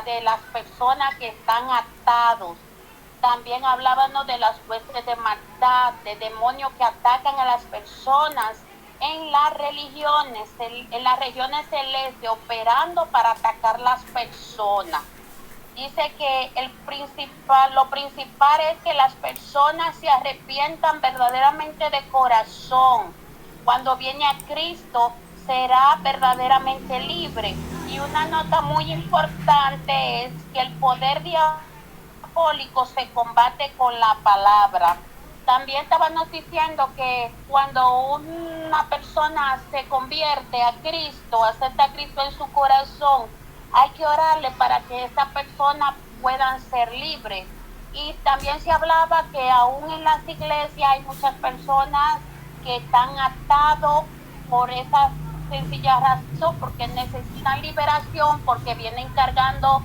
de las personas que están atados. También hablábamos de las huestes de maldad, de demonios que atacan a las personas en las religiones, en las regiones celestes, operando para atacar las personas. Dice que lo principal es que las personas se arrepientan verdaderamente de corazón. Cuando viene a Cristo, será verdaderamente libre. Y una nota muy importante es que el poder diabólico se combate con la palabra. También estábamos diciendo que cuando una persona se convierte a Cristo, acepta a Cristo en su corazón, hay que orarle para que esa persona puedan ser libres. Y también se hablaba que aún en las iglesias hay muchas personas que están atados por esa sencilla razón, porque necesitan liberación, porque vienen cargando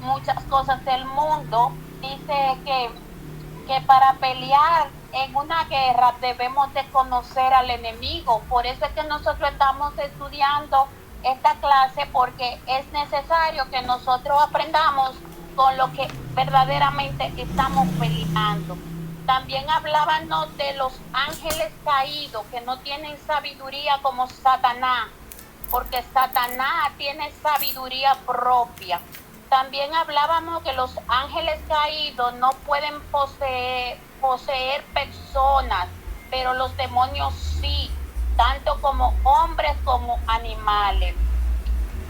muchas cosas del mundo. Dice que para pelear en una guerra debemos de conocer al enemigo. Por eso es que nosotros estamos estudiando esta clase, porque es necesario que nosotros aprendamos con lo que verdaderamente estamos peleando. También hablábamos de los ángeles caídos que no tienen sabiduría como Satanás, porque Satanás tiene sabiduría propia. También hablábamos que los ángeles caídos no pueden poseer personas, pero los demonios sí, tanto como hombres como animales.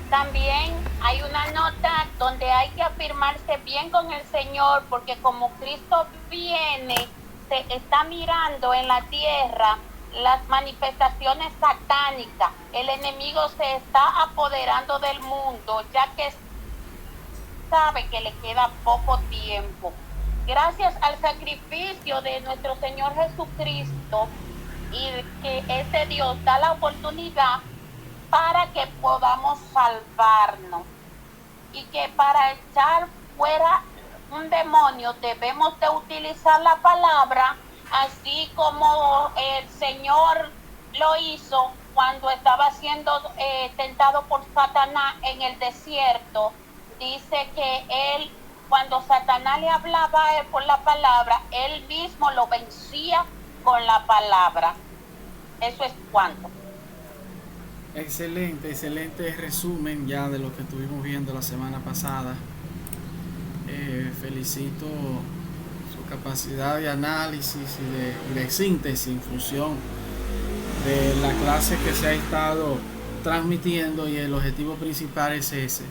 También hay una nota donde hay que afirmarse bien con el Señor, porque como Cristo viene, se está mirando en la tierra las manifestaciones satánicas. El enemigo se está apoderando del mundo, ya que sabe que le queda poco tiempo. Gracias al sacrificio de nuestro Señor Jesucristo, y que ese Dios da la oportunidad para que podamos salvarnos, y que para echar fuera un demonio debemos de utilizar la palabra, así como el Señor lo hizo cuando estaba siendo tentado por Satanás en el desierto. Dice que él, cuando Satanás le hablaba a él por la palabra, él mismo lo vencía con la palabra. Eso es cuanto. Excelente resumen ya de lo que estuvimos viendo la semana pasada. Felicito su capacidad de análisis y de síntesis en función de la clase que se ha estado transmitiendo, y el objetivo principal es ese,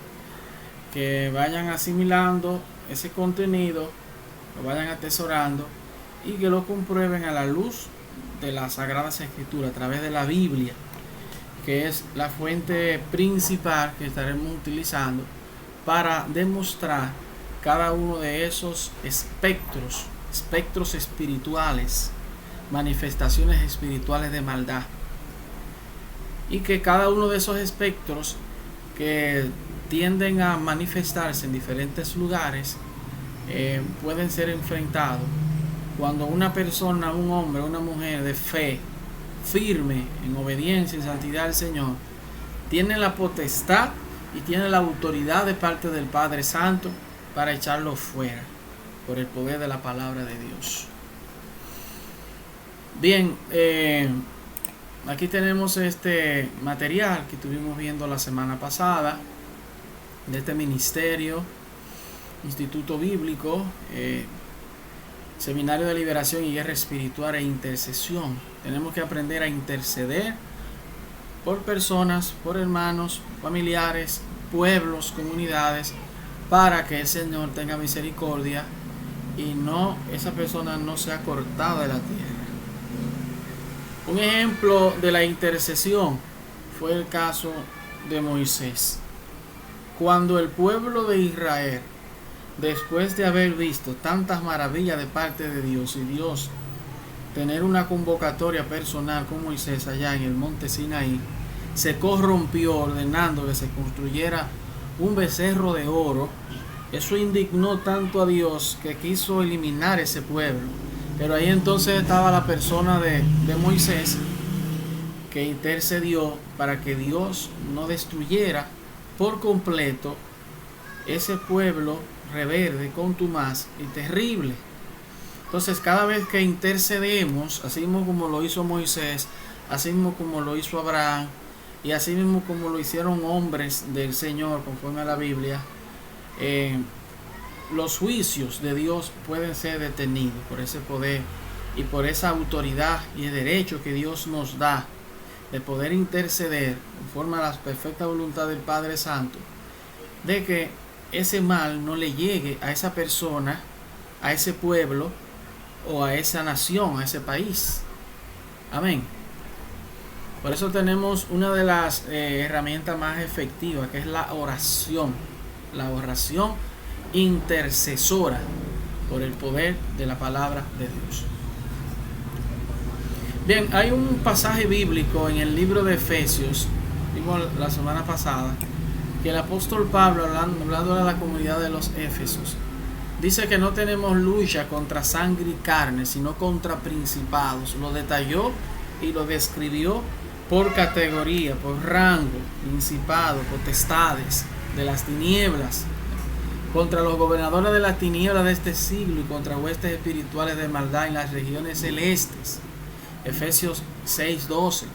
que vayan asimilando ese contenido, lo vayan atesorando y que lo comprueben a la luz de las Sagradas Escrituras, a través de la Biblia, que es la fuente principal que estaremos utilizando para demostrar cada uno de esos espectros espirituales, manifestaciones espirituales de maldad, y que cada uno de esos espectros que tienden a manifestarse en diferentes lugares pueden ser enfrentados cuando una persona, un hombre, una mujer de fe firme en obediencia y santidad al Señor tiene la potestad y tiene la autoridad de parte del Padre Santo para echarlo fuera por el poder de la palabra de Dios. Bien, aquí tenemos este material que estuvimos viendo la semana pasada de este ministerio, Instituto Bíblico, Seminario de Liberación y Guerra Espiritual e Intercesión. Tenemos que aprender a interceder por personas, por hermanos, familiares, pueblos, comunidades, para que el Señor tenga misericordia y esa persona no sea cortada de la tierra. Un ejemplo de la intercesión fue el caso de Moisés. Cuando el pueblo de Israel, después de haber visto tantas maravillas de parte de Dios, y Dios tener una convocatoria personal con Moisés allá en el monte Sinaí, se corrompió ordenando que se construyera un becerro de oro. Eso indignó tanto a Dios que quiso eliminar ese pueblo. Pero ahí entonces estaba la persona de Moisés, que intercedió para que Dios no destruyera por completo ese pueblo rebelde, contumaz y terrible. Entonces, cada vez que intercedemos, así mismo como lo hizo Moisés, así mismo como lo hizo Abraham, y así mismo como lo hicieron hombres del Señor, conforme a la Biblia, los juicios de Dios pueden ser detenidos por ese poder y por esa autoridad y el derecho que Dios nos da de poder interceder conforme a la perfecta voluntad del Padre Santo, de que ese mal no le llegue a esa persona, a ese pueblo o a esa nación, a ese país. Amén. Por eso tenemos una de las herramientas más efectivas, que es la oración intercesora por el poder de la palabra de Dios. Bien, hay un pasaje bíblico en el libro de Efesios, vimos la semana pasada, que el apóstol Pablo, hablando a la comunidad de los Éfesos, dice que no tenemos lucha contra sangre y carne, sino contra principados. Lo detalló y lo describió por categoría, por rango, principado, potestades de las tinieblas, contra los gobernadores de las tinieblas de este siglo y contra huestes espirituales de maldad en las regiones celestes. Efesios 6:12.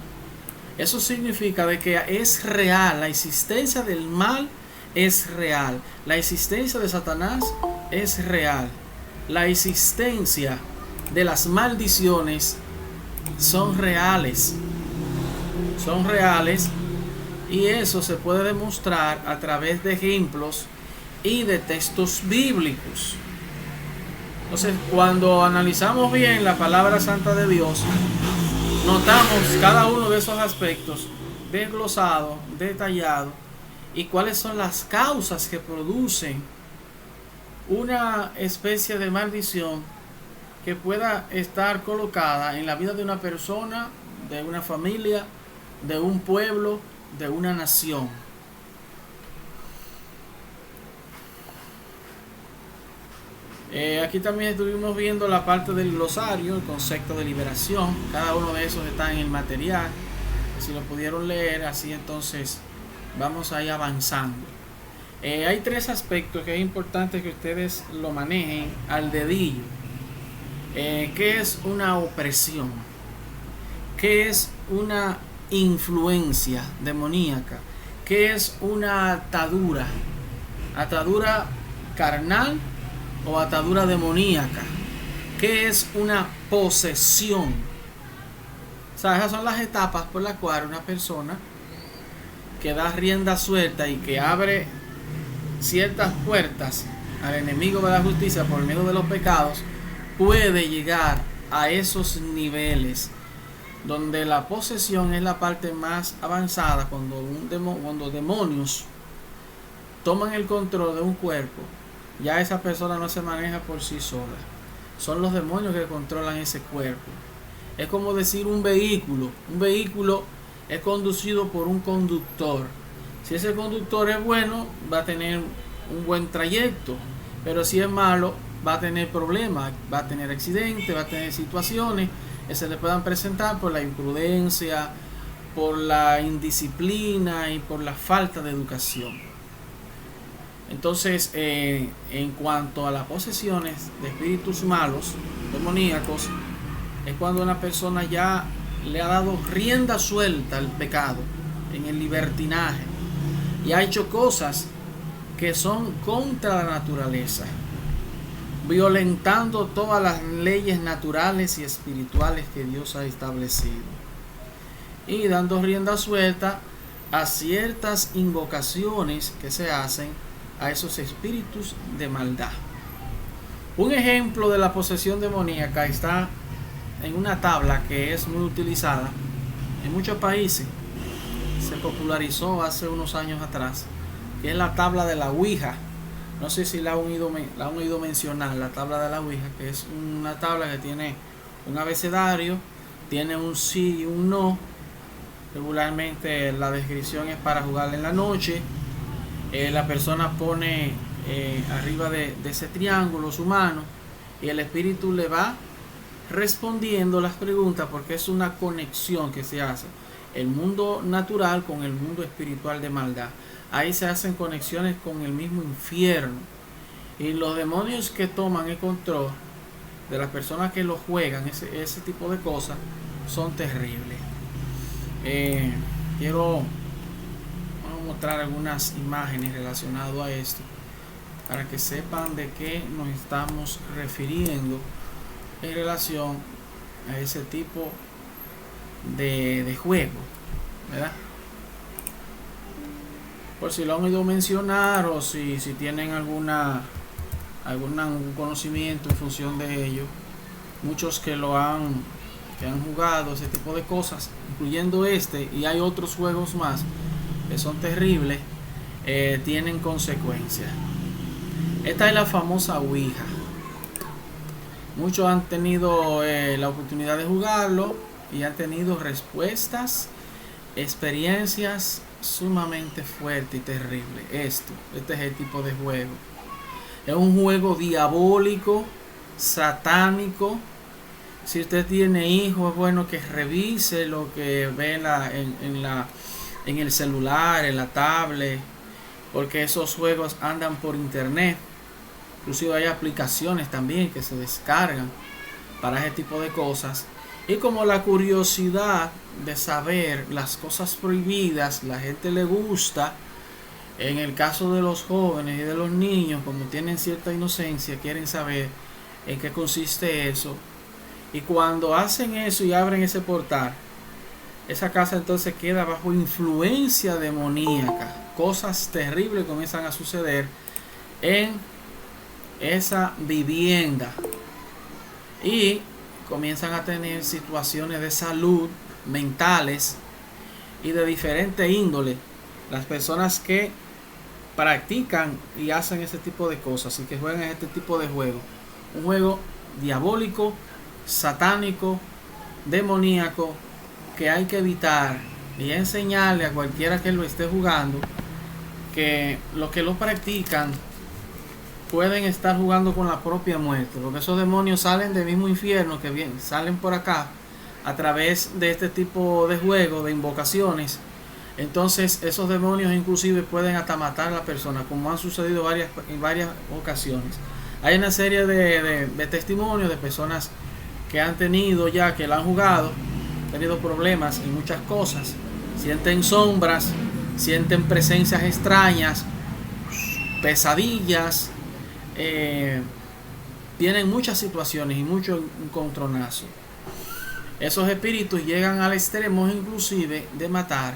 Eso significa de que es real, la existencia del mal es real, la existencia de Satanás es real, la existencia de las maldiciones son reales, y eso se puede demostrar a través de ejemplos y de textos bíblicos. Entonces, cuando analizamos bien la palabra santa de Dios, notamos cada uno de esos aspectos desglosado, detallado, y cuáles son las causas que producen una especie de maldición que pueda estar colocada en la vida de una persona, de una familia, de un pueblo, de una nación. Aquí también estuvimos viendo la parte del glosario, el concepto de liberación. Cada uno de esos está en el material. Si lo pudieron leer, así entonces vamos a ir avanzando. Hay tres aspectos que es importante que ustedes lo manejen al dedillo. ¿Qué es una opresión? ¿Qué es una influencia demoníaca? ¿Qué es una atadura? ¿Atadura carnal o atadura demoníaca? ¿Qué es una posesión? O sea, esas son las etapas por las cuales una persona que da rienda suelta y que abre ciertas puertas al enemigo de la justicia por medio de los pecados, puede llegar a esos niveles donde la posesión es la parte más avanzada, cuando demonios toman el control de un cuerpo. Ya esa persona no se maneja por sí sola, son los demonios que controlan ese cuerpo. Es como decir un vehículo es conducido por un conductor. Si ese conductor es bueno, va a tener un buen trayecto, pero si es malo, va a tener problemas, va a tener accidentes, va a tener situaciones que se le puedan presentar por la imprudencia, por la indisciplina y por la falta de educación. Entonces, en cuanto a las posesiones de espíritus malos, demoníacos, es cuando una persona ya le ha dado rienda suelta al pecado, en el libertinaje, y ha hecho cosas que son contra la naturaleza, violentando todas las leyes naturales y espirituales que Dios ha establecido, y dando rienda suelta a ciertas invocaciones que se hacen a esos espíritus de maldad. Un ejemplo de la posesión demoníaca está en una tabla que es muy utilizada en muchos países. Se popularizó hace unos años atrás, que es la tabla de la Ouija. No sé si la han oído mencionar, la tabla de la Ouija, que es una tabla que tiene un abecedario, tiene un sí y un no. Regularmente la descripción es para jugar en la noche. La persona pone arriba de ese triángulo su mano y el espíritu le va respondiendo las preguntas, porque es una conexión que se hace el mundo natural con el mundo espiritual de maldad. ahí se hacen conexiones con el mismo infierno. Y los demonios que toman el control de las personas que lo juegan, ese tipo de cosas, son terribles. Quiero mostrar algunas imágenes relacionadas a esto para que sepan de qué nos estamos refiriendo en relación a ese tipo de juego, ¿verdad? Por si lo han oído mencionar o si tienen algún conocimiento en función de ello. Muchos que han jugado ese tipo de cosas, incluyendo y hay otros juegos más que son terribles, tienen consecuencias. Esta es la famosa Ouija. Muchos han tenido la oportunidad de jugarlo y han tenido experiencias sumamente fuertes y terribles. Este es el tipo de juego. Es un juego diabólico, satánico. Si usted tiene hijos, es bueno que revise lo que ve en el celular, en la tablet, porque esos juegos andan por internet. Inclusive hay aplicaciones también que se descargan para ese tipo de cosas. Y como la curiosidad de saber las cosas prohibidas, la gente le gusta. En el caso de los jóvenes y de los niños, como tienen cierta inocencia, quieren saber en qué consiste eso. Y cuando hacen eso y abren ese portal, esa casa entonces queda bajo influencia demoníaca. Cosas terribles comienzan a suceder en esa vivienda. Y comienzan a tener situaciones de salud mentales y de diferente índole. Las personas que practican y hacen ese tipo de cosas y que juegan este tipo de juego, un juego diabólico, satánico, demoníaco, que hay que evitar y enseñarle a cualquiera que lo esté jugando que los que lo practican pueden estar jugando con la propia muerte, porque esos demonios salen del mismo infierno que vienen, salen por acá a través de este tipo de juego, de invocaciones. Entonces esos demonios inclusive pueden hasta matar a la persona, como han sucedido en varias ocasiones. Hay una serie de testimonios de personas que han tenido ya, que la han jugado, tenido problemas en muchas cosas, sienten sombras, sienten presencias extrañas, pesadillas, tienen muchas situaciones y mucho encontronazo. Esos espíritus llegan al extremo inclusive de matar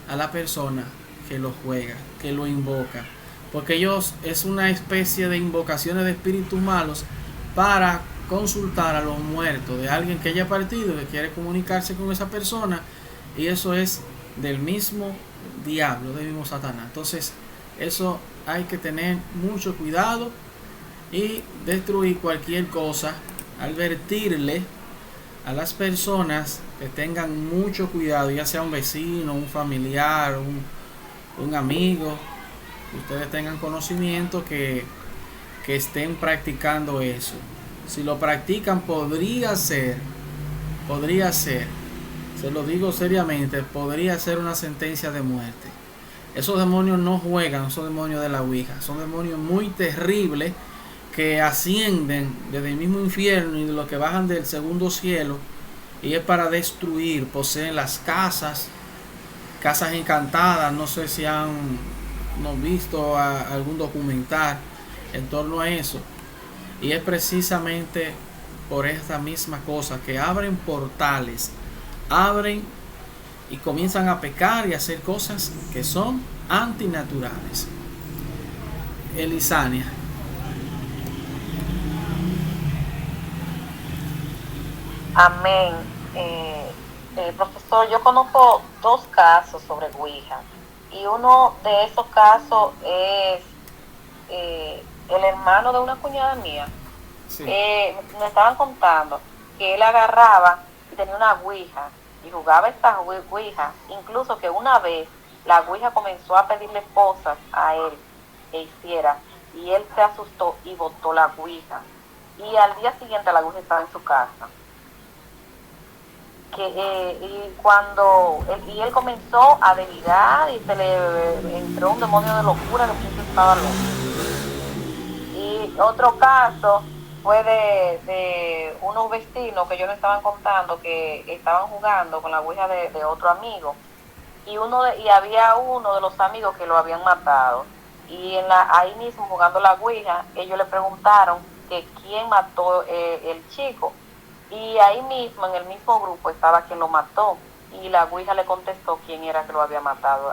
a la persona que lo juega, que lo invoca, porque ellos es una especie de invocaciones de espíritus malos para consultar a los muertos de alguien que haya partido, que quiere comunicarse con esa persona, y eso es del mismo diablo, del mismo Satanás. Entonces eso hay que tener mucho cuidado y destruir cualquier cosa, advertirle a las personas que tengan mucho cuidado, ya sea un vecino, un familiar, un amigo, que ustedes tengan conocimiento que estén practicando eso. Si lo practican, podría ser, se lo digo seriamente, podría ser una sentencia de muerte. Esos demonios no juegan, esos demonios de la Ouija, son demonios muy terribles que ascienden desde el mismo infierno y de los que bajan del segundo cielo, y es para destruir. Poseen las casas encantadas. No sé si han visto algún documental en torno a eso, y es precisamente por esta misma cosa que abren portales, abren y comienzan a pecar y a hacer cosas que son antinaturales. Elisania. Amén. Profesor, yo conozco 2 casos sobre Ouija, y uno de esos casos es el hermano de una cuñada mía. Sí. Me estaban contando que él agarraba y tenía una Ouija y jugaba esta Ouija, incluso que una vez la Ouija comenzó a pedirle cosas a él que hiciera, y él se asustó y botó la Ouija, y al día siguiente la Ouija estaba en su casa. y cuando y él comenzó a delirar y se le entró un demonio de locura, el muchacho estaba loco. Y otro caso fue de unos vecinos que ellos me estaban contando que estaban jugando con la ouija de otro amigo, y había uno de los amigos que lo habían matado, y ahí mismo jugando la ouija ellos le preguntaron que quién mató el chico, y ahí mismo en el mismo grupo estaba quien lo mató, y la ouija le contestó quién era que lo había matado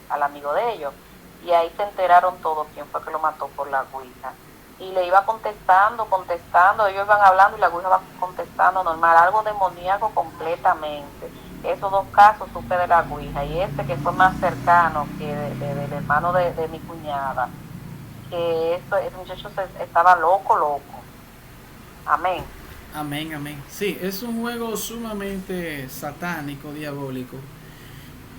al amigo de ellos, y ahí se enteraron todos quién fue que lo mató por la ouija. Y le iba contestando, ellos iban hablando y la ouija iba contestando normal, algo demoníaco completamente. Esos dos casos supe de la ouija, y que fue más cercano, que del hermano de mi cuñada, que ese muchacho estaba loco. Amén. Amén, amén. Sí, es un juego sumamente satánico, diabólico,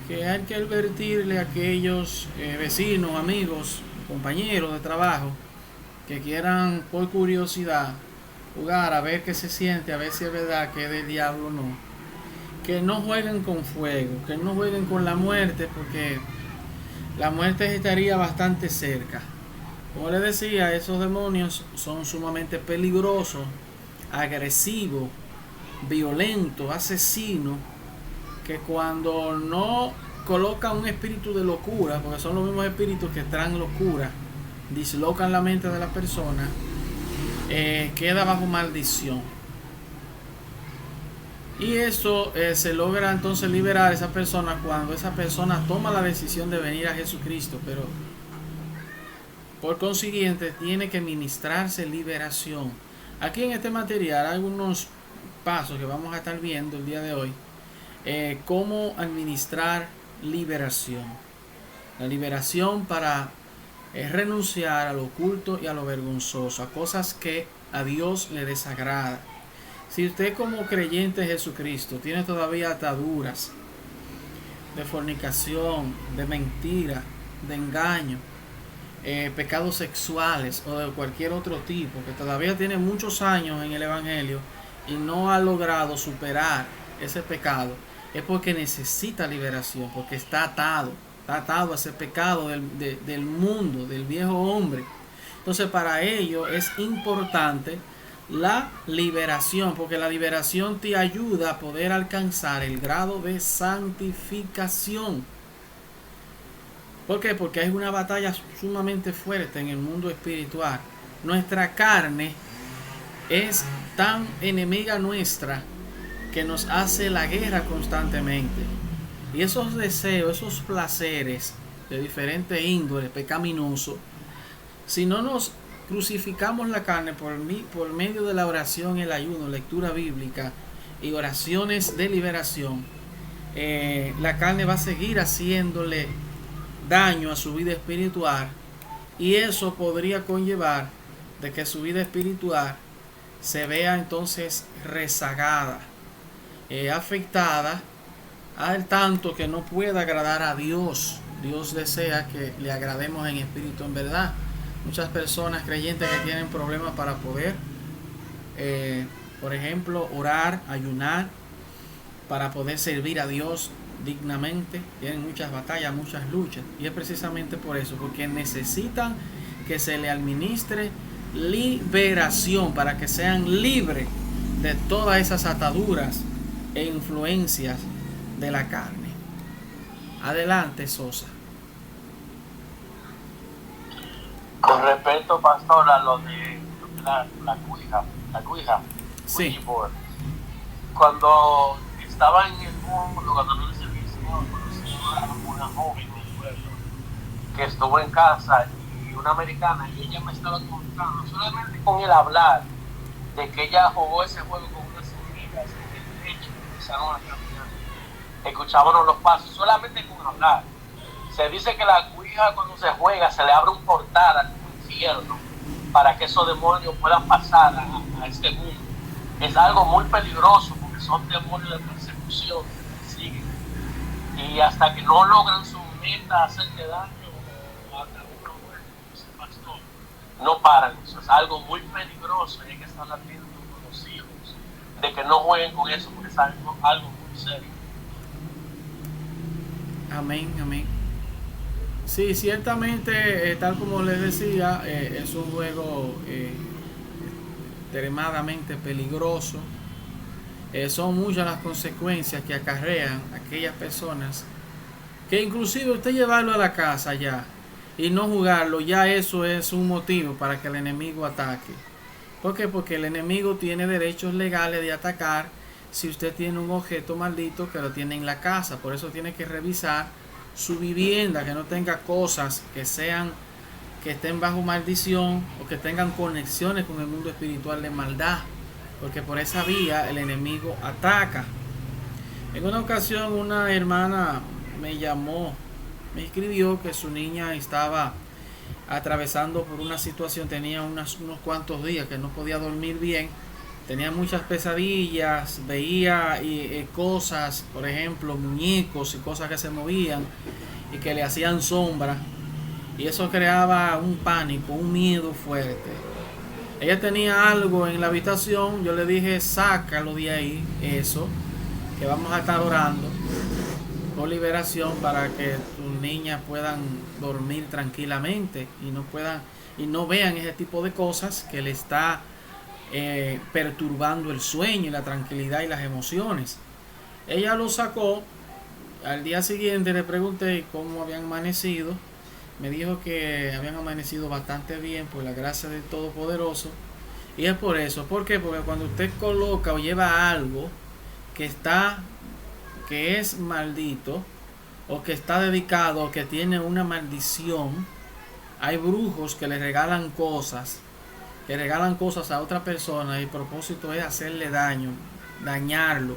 que hay que advertirle a aquellos vecinos, amigos, compañeros de trabajo que quieran por curiosidad jugar a ver qué se siente, a ver si es verdad que es del diablo o no, que no jueguen con fuego, que no jueguen con la muerte, porque la muerte estaría bastante cerca. Como les decía, esos demonios son sumamente peligrosos, agresivos, violentos, asesinos, que cuando no colocan un espíritu de locura, porque son los mismos espíritus que traen locura, dislocan la mente de la persona, queda bajo maldición. Y eso se logra entonces liberar a esa persona cuando esa persona toma la decisión de venir a Jesucristo, pero por consiguiente tiene que ministrarse liberación. Aquí en este material hay algunos pasos que vamos a estar viendo el día de hoy, cómo administrar liberación. La liberación para renunciar a lo oculto y a lo vergonzoso, a cosas que a Dios le desagrada. Si usted como creyente en Jesucristo tiene todavía ataduras de fornicación, de mentira, de engaño, pecados sexuales o de cualquier otro tipo, que todavía tiene muchos años en el Evangelio y no ha logrado superar ese pecado, es porque necesita liberación, porque está atado a ese pecado del mundo, del viejo hombre. Entonces para ello es importante la liberación, porque la liberación te ayuda a poder alcanzar el grado de santificación. ¿Por qué? Porque hay una batalla sumamente fuerte en el mundo espiritual. Nuestra carne es tan enemiga nuestra que nos hace la guerra constantemente. Y esos deseos, esos placeres de diferentes índoles pecaminosos, si no nos crucificamos la carne por medio de la oración, el ayuno, lectura bíblica y oraciones de liberación, la carne va a seguir haciéndole daño a su vida espiritual, y eso podría conllevar de que su vida espiritual se vea entonces rezagada, afectada, al tanto que no pueda agradar a Dios. Dios desea que le agrademos en espíritu, en verdad. Muchas personas creyentes que tienen problemas para poder, por ejemplo, orar, ayunar, para poder servir a Dios dignamente, tienen muchas batallas, muchas luchas, y es precisamente por eso, porque necesitan que se le administre liberación para que sean libres de todas esas ataduras e influencias de la carne. Adelante, Sosa. Con respecto, pastor, a lo de la ouija, sí, cuando estaba en el mundo, cuando no le conocí a una joven del pueblo que estuvo en casa, y una americana, y ella me estaba contando, solamente con el hablar, de que ella jugó ese juego con unas amigas en el techo, empezaron a caminar, escuchábamos los pasos, solamente con hablar. Se dice que la ouija, cuando se juega, se le abre un portal al infierno para que esos demonios puedan pasar a este mundo. Es algo muy peligroso, porque son demonios de persecución que persiguen, y hasta que no logran su meta, hacerte daño o hasta una muerte, dice el pastor, no paran. Eso es algo muy peligroso, y hay que estar atentos con los hijos de que no jueguen con eso, porque es algo muy serio. Amén, amén. Sí, ciertamente, tal como les decía, es un juego extremadamente peligroso. Son muchas las consecuencias que acarrean aquellas personas que inclusive usted llevarlo a la casa ya y no jugarlo, ya eso es un motivo para que el enemigo ataque. ¿Por qué? Porque el enemigo tiene derechos legales de atacar si usted tiene un objeto maldito que lo tiene en la casa. Por eso tiene que revisar su vivienda, que no tenga cosas que estén bajo maldición o que tengan conexiones con el mundo espiritual de maldad, porque por esa vía el enemigo ataca. En una ocasión una hermana me llamó, me escribió que su niña estaba atravesando por una situación, tenía unos cuantos días que no podía dormir bien, tenía muchas pesadillas, veía cosas, por ejemplo muñecos y cosas que se movían y que le hacían sombra, y eso creaba un pánico, un miedo fuerte. Ella tenía algo en la habitación, yo le dije sácalo de ahí, eso, que vamos a estar orando por liberación para que tus niñas puedan dormir tranquilamente y no vean ese tipo de cosas que le está perturbando el sueño y la tranquilidad y las emociones. Ella lo sacó. Al día siguiente le pregunté cómo habían amanecido. Me dijo que habían amanecido bastante bien por la gracia del Todopoderoso. Y es por eso. ¿Por qué? Porque cuando usted coloca o lleva algo que es maldito, o que está dedicado, o que tiene una maldición, hay brujos que le regalan cosas a otra persona y el propósito es hacerle daño, dañarlo.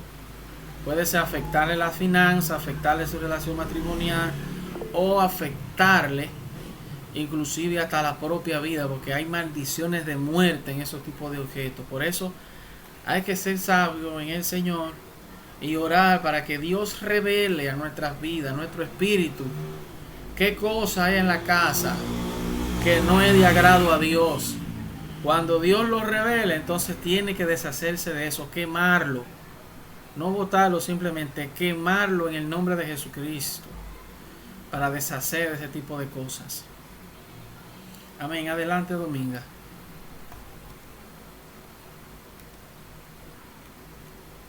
Puede ser afectarle la finanza, afectarle su relación matrimonial o afectarle inclusive hasta la propia vida, porque hay maldiciones de muerte en esos tipos de objetos. Por eso hay que ser sabio en el Señor y orar para que Dios revele a nuestras vidas, a nuestro espíritu, qué cosa hay en la casa que no es de agrado a Dios. Cuando Dios lo revele, entonces tiene que deshacerse de eso, quemarlo. No botarlo, simplemente quemarlo en el nombre de Jesucristo para deshacer de ese tipo de cosas. Amén. Adelante, Dominga.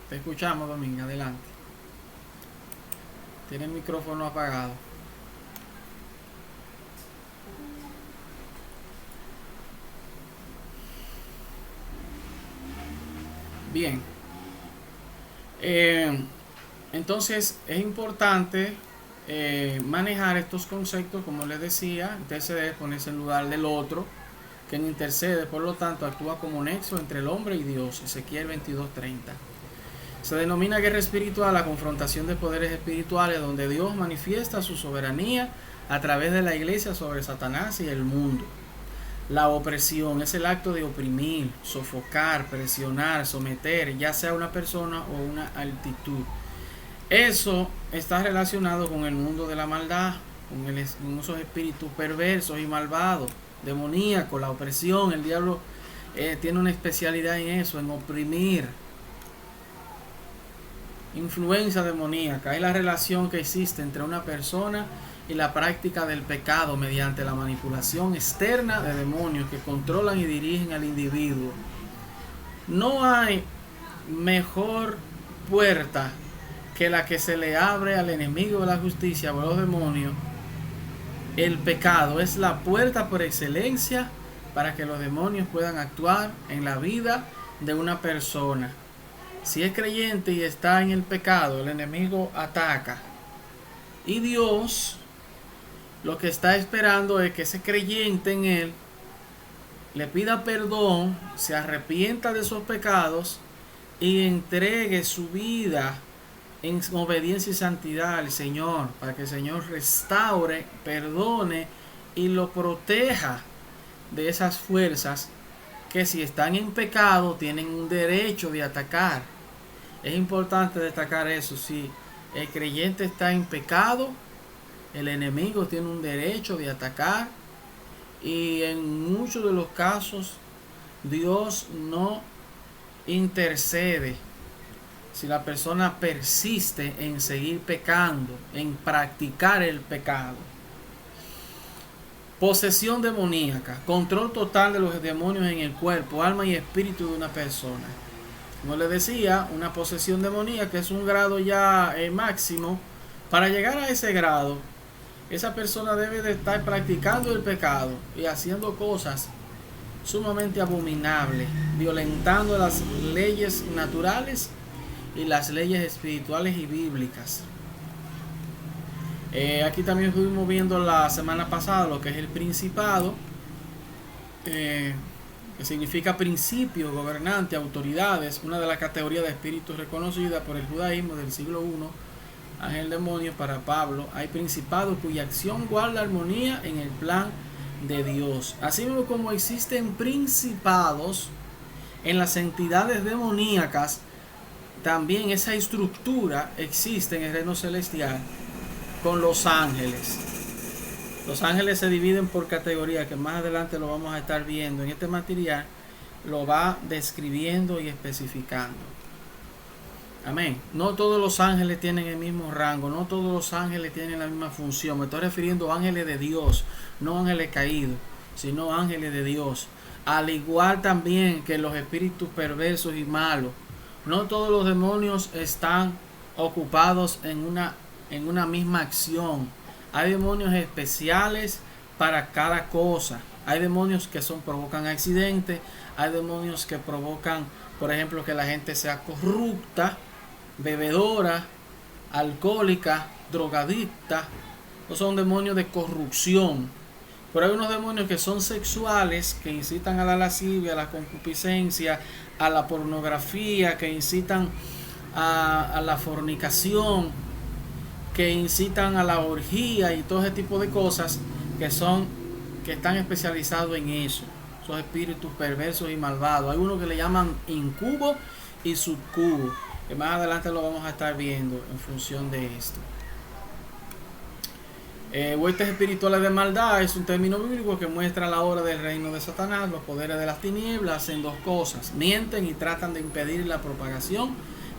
Te escuchamos, Dominga. Adelante. Tiene el micrófono apagado. Bien. Entonces es importante manejar estos conceptos, como les decía. Interceder, ponerse en lugar del otro, que intercede, por lo tanto actúa como nexo entre el hombre y Dios. Ezequiel 22:30. Se denomina guerra espiritual la confrontación de poderes espirituales donde Dios manifiesta su soberanía a través de la iglesia sobre Satanás y el mundo. La opresión es el acto de oprimir, sofocar, presionar, someter, ya sea una persona o una actitud. Eso está relacionado con el mundo de la maldad, con esos espíritus perversos y malvados, demoníacos, la opresión. El diablo tiene una especialidad en eso, en oprimir. Influencia demoníaca es la relación que existe entre una persona y la práctica del pecado mediante la manipulación externa de demonios que controlan y dirigen al individuo. No hay mejor puerta que la que se le abre al enemigo de la justicia o a los demonios. El pecado es la puerta por excelencia para que los demonios puedan actuar en la vida de una persona. Si es creyente y está en el pecado, el enemigo ataca. Y Dios lo que está esperando es que ese creyente en él le pida perdón, se arrepienta de esos pecados y entregue su vida en obediencia y santidad al Señor, para que el Señor restaure, perdone y lo proteja de esas fuerzas que, si están en pecado, tienen un derecho de atacar. Es importante destacar eso. Si el creyente está en pecado, el enemigo tiene un derecho de atacar, y en muchos de los casos Dios no intercede si la persona persiste en seguir pecando, en practicar el pecado. Posesión demoníaca, control total de los demonios en el cuerpo, alma y espíritu de una persona. Como les decía, una posesión demoníaca es un grado ya máximo. Para llegar a ese grado, esa persona debe de estar practicando el pecado y haciendo cosas sumamente abominables, violentando las leyes naturales y las leyes espirituales y bíblicas. Aquí también estuvimos viendo la semana pasada lo que es el principado, que significa principio, gobernante, autoridades, una de las categorías de espíritus reconocidas por el judaísmo del siglo I, ángel demonio para Pablo. Hay principados cuya acción guarda armonía en el plan de Dios. Así mismo como existen principados en las entidades demoníacas, también esa estructura existe en el reino celestial con los ángeles. Los ángeles se dividen por categorías, que más adelante lo vamos a estar viendo. En este material lo va describiendo y especificando. Amén. No todos los ángeles tienen el mismo rango, no todos los ángeles tienen la misma función. Me estoy refiriendo a ángeles de Dios, no ángeles caídos, sino ángeles de Dios. Al igual también que los espíritus perversos y malos. No todos los demonios están ocupados en una misma acción. Hay demonios especiales para cada cosa. Hay demonios que provocan accidentes. Hay demonios que provocan, por ejemplo, que la gente sea corrupta, bebedora, alcohólica, drogadicta. Esos son demonios de corrupción. Pero hay unos demonios que son sexuales, que incitan a la lascivia, a la concupiscencia, a la pornografía, que incitan a la fornicación, que incitan a la orgía y todo ese tipo de cosas que están especializados en eso. Esos espíritus perversos y malvados. Hay uno que le llaman incubo y subcubo, que más adelante lo vamos a estar viendo en función de esto. Huestes espirituales de maldad es un término bíblico que muestra la obra del reino de Satanás. Los poderes de las tinieblas hacen dos cosas: mienten y tratan de impedir la propagación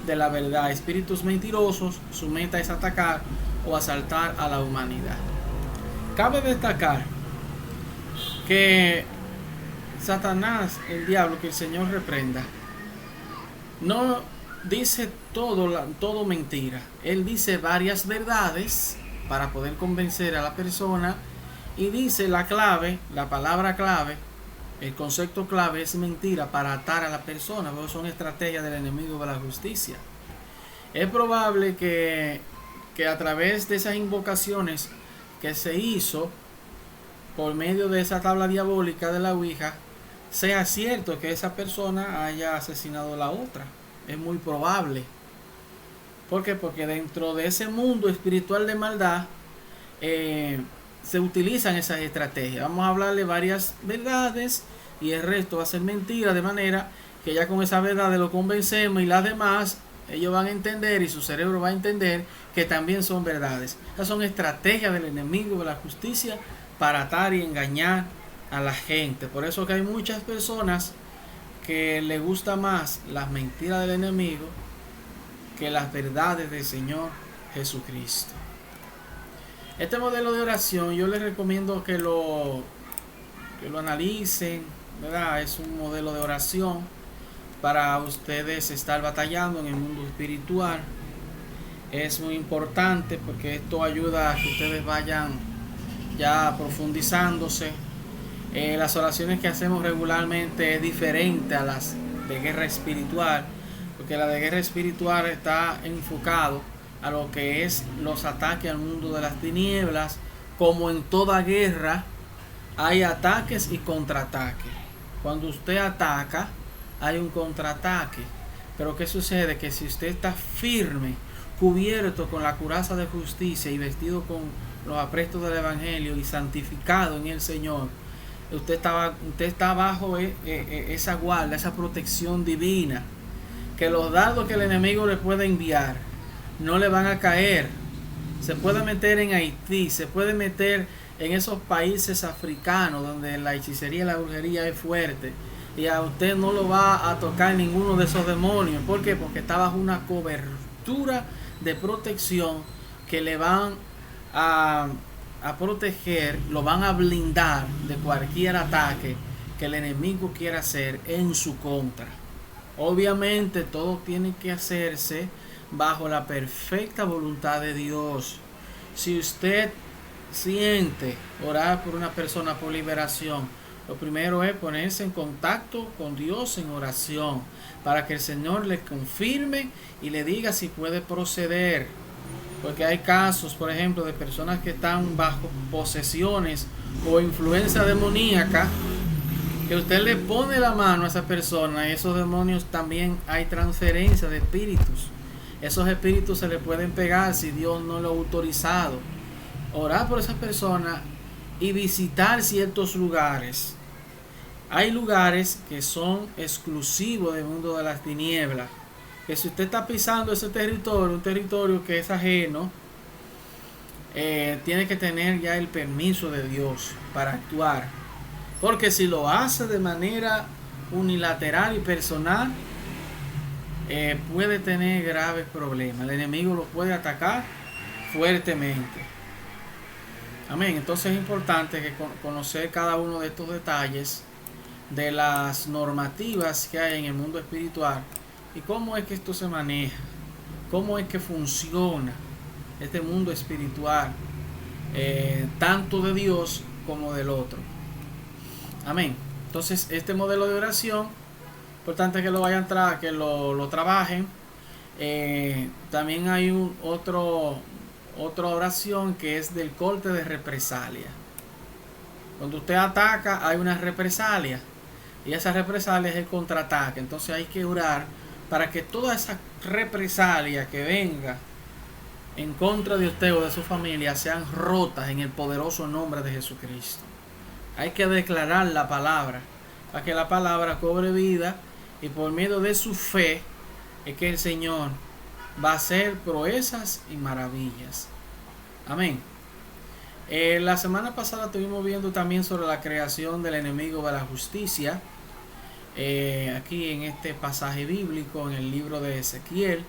de la verdad. Espíritus mentirosos, su meta es atacar o asaltar a la humanidad. Cabe destacar que Satanás, el diablo, que el Señor reprenda, no dice todo mentira. Él dice varias verdades para poder convencer a la persona, y dice la clave, la palabra clave, el concepto clave es mentira para atar a la persona. Porque son estrategias del enemigo de la justicia. Es probable que a través de esas invocaciones que se hizo por medio de esa tabla diabólica de la Ouija, sea cierto que esa persona haya asesinado a la otra. Es muy probable. ¿Por qué? Porque dentro de ese mundo espiritual de maldad se utilizan esas estrategias. Vamos a hablarle varias verdades y el resto va a ser mentira, de manera que ya con esa verdad lo convencemos, y las demás ellos van a entender y su cerebro va a entender que también son verdades. Esas son estrategias del enemigo de la justicia para atar y engañar a la gente. Por eso que hay muchas personas que les gusta más las mentiras del enemigo que las verdades del Señor Jesucristo. Este modelo de oración yo les recomiendo que lo analicen, ¿verdad? Es un modelo de oración para ustedes estar batallando en el mundo espiritual. Es muy importante porque esto ayuda a que ustedes vayan ya profundizándose. Las oraciones que hacemos regularmente es diferente a las de guerra espiritual, porque la de guerra espiritual está enfocado a lo que es los ataques al mundo de las tinieblas. Como en toda guerra hay ataques y contraataques. Cuando usted ataca hay un contraataque, pero ¿qué sucede? Que si usted está firme, cubierto con la coraza de justicia y vestido con los aprestos del evangelio y santificado en el Señor, usted está bajo esa guarda, esa protección divina, que los dardos que el enemigo le puede enviar no le van a caer. Se puede meter en Haití, se puede meter en esos países africanos donde la hechicería y la brujería es fuerte. y a usted no lo va a tocar ninguno de esos demonios. ¿Por qué? Porque está bajo una cobertura de protección que le van a proteger, lo van a blindar de cualquier ataque que el enemigo quiera hacer en su contra. Obviamente todo tiene que hacerse bajo la perfecta voluntad de Dios. Si usted siente orar por una persona por liberación, lo primero es ponerse en contacto con Dios en oración para que el Señor le confirme y le diga si puede proceder. Porque hay casos, por ejemplo, de personas que están bajo posesiones o influencia demoníaca, que usted le pone la mano a esa persona y esos demonios, también hay transferencia de espíritus. Esos espíritus se le pueden pegar si Dios no lo ha autorizado. Orar por esa persona y visitar ciertos lugares. Hay lugares que son exclusivos del mundo de las tinieblas, que si usted está pisando ese territorio, un territorio que es ajeno, tiene que tener ya el permiso de Dios para actuar. Porque si lo hace de manera unilateral y personal, puede tener graves problemas. El enemigo lo puede atacar fuertemente. Amén. Entonces es importante que conocer cada uno de estos detalles de las normativas que hay en el mundo espiritual y cómo es que esto se maneja, cómo es que funciona este mundo espiritual, tanto de Dios como del otro. Amén. Entonces este modelo de oración, importante que lo vayan que lo trabajen. También hay otra oración que es del corte de represalia. Cuando usted ataca hay una represalia y esa represalia es el contraataque. Entonces hay que orar para que toda esa represalia que venga en contra de usted o de su familia sean rotas en el poderoso nombre de Jesucristo. Hay que declarar la palabra para que la palabra cobre vida, y por medio de su fe es que el Señor va a hacer proezas y maravillas. Amén. La semana pasada estuvimos viendo también sobre la creación del enemigo de la justicia. Aquí en este pasaje bíblico, en el libro de Ezequiel,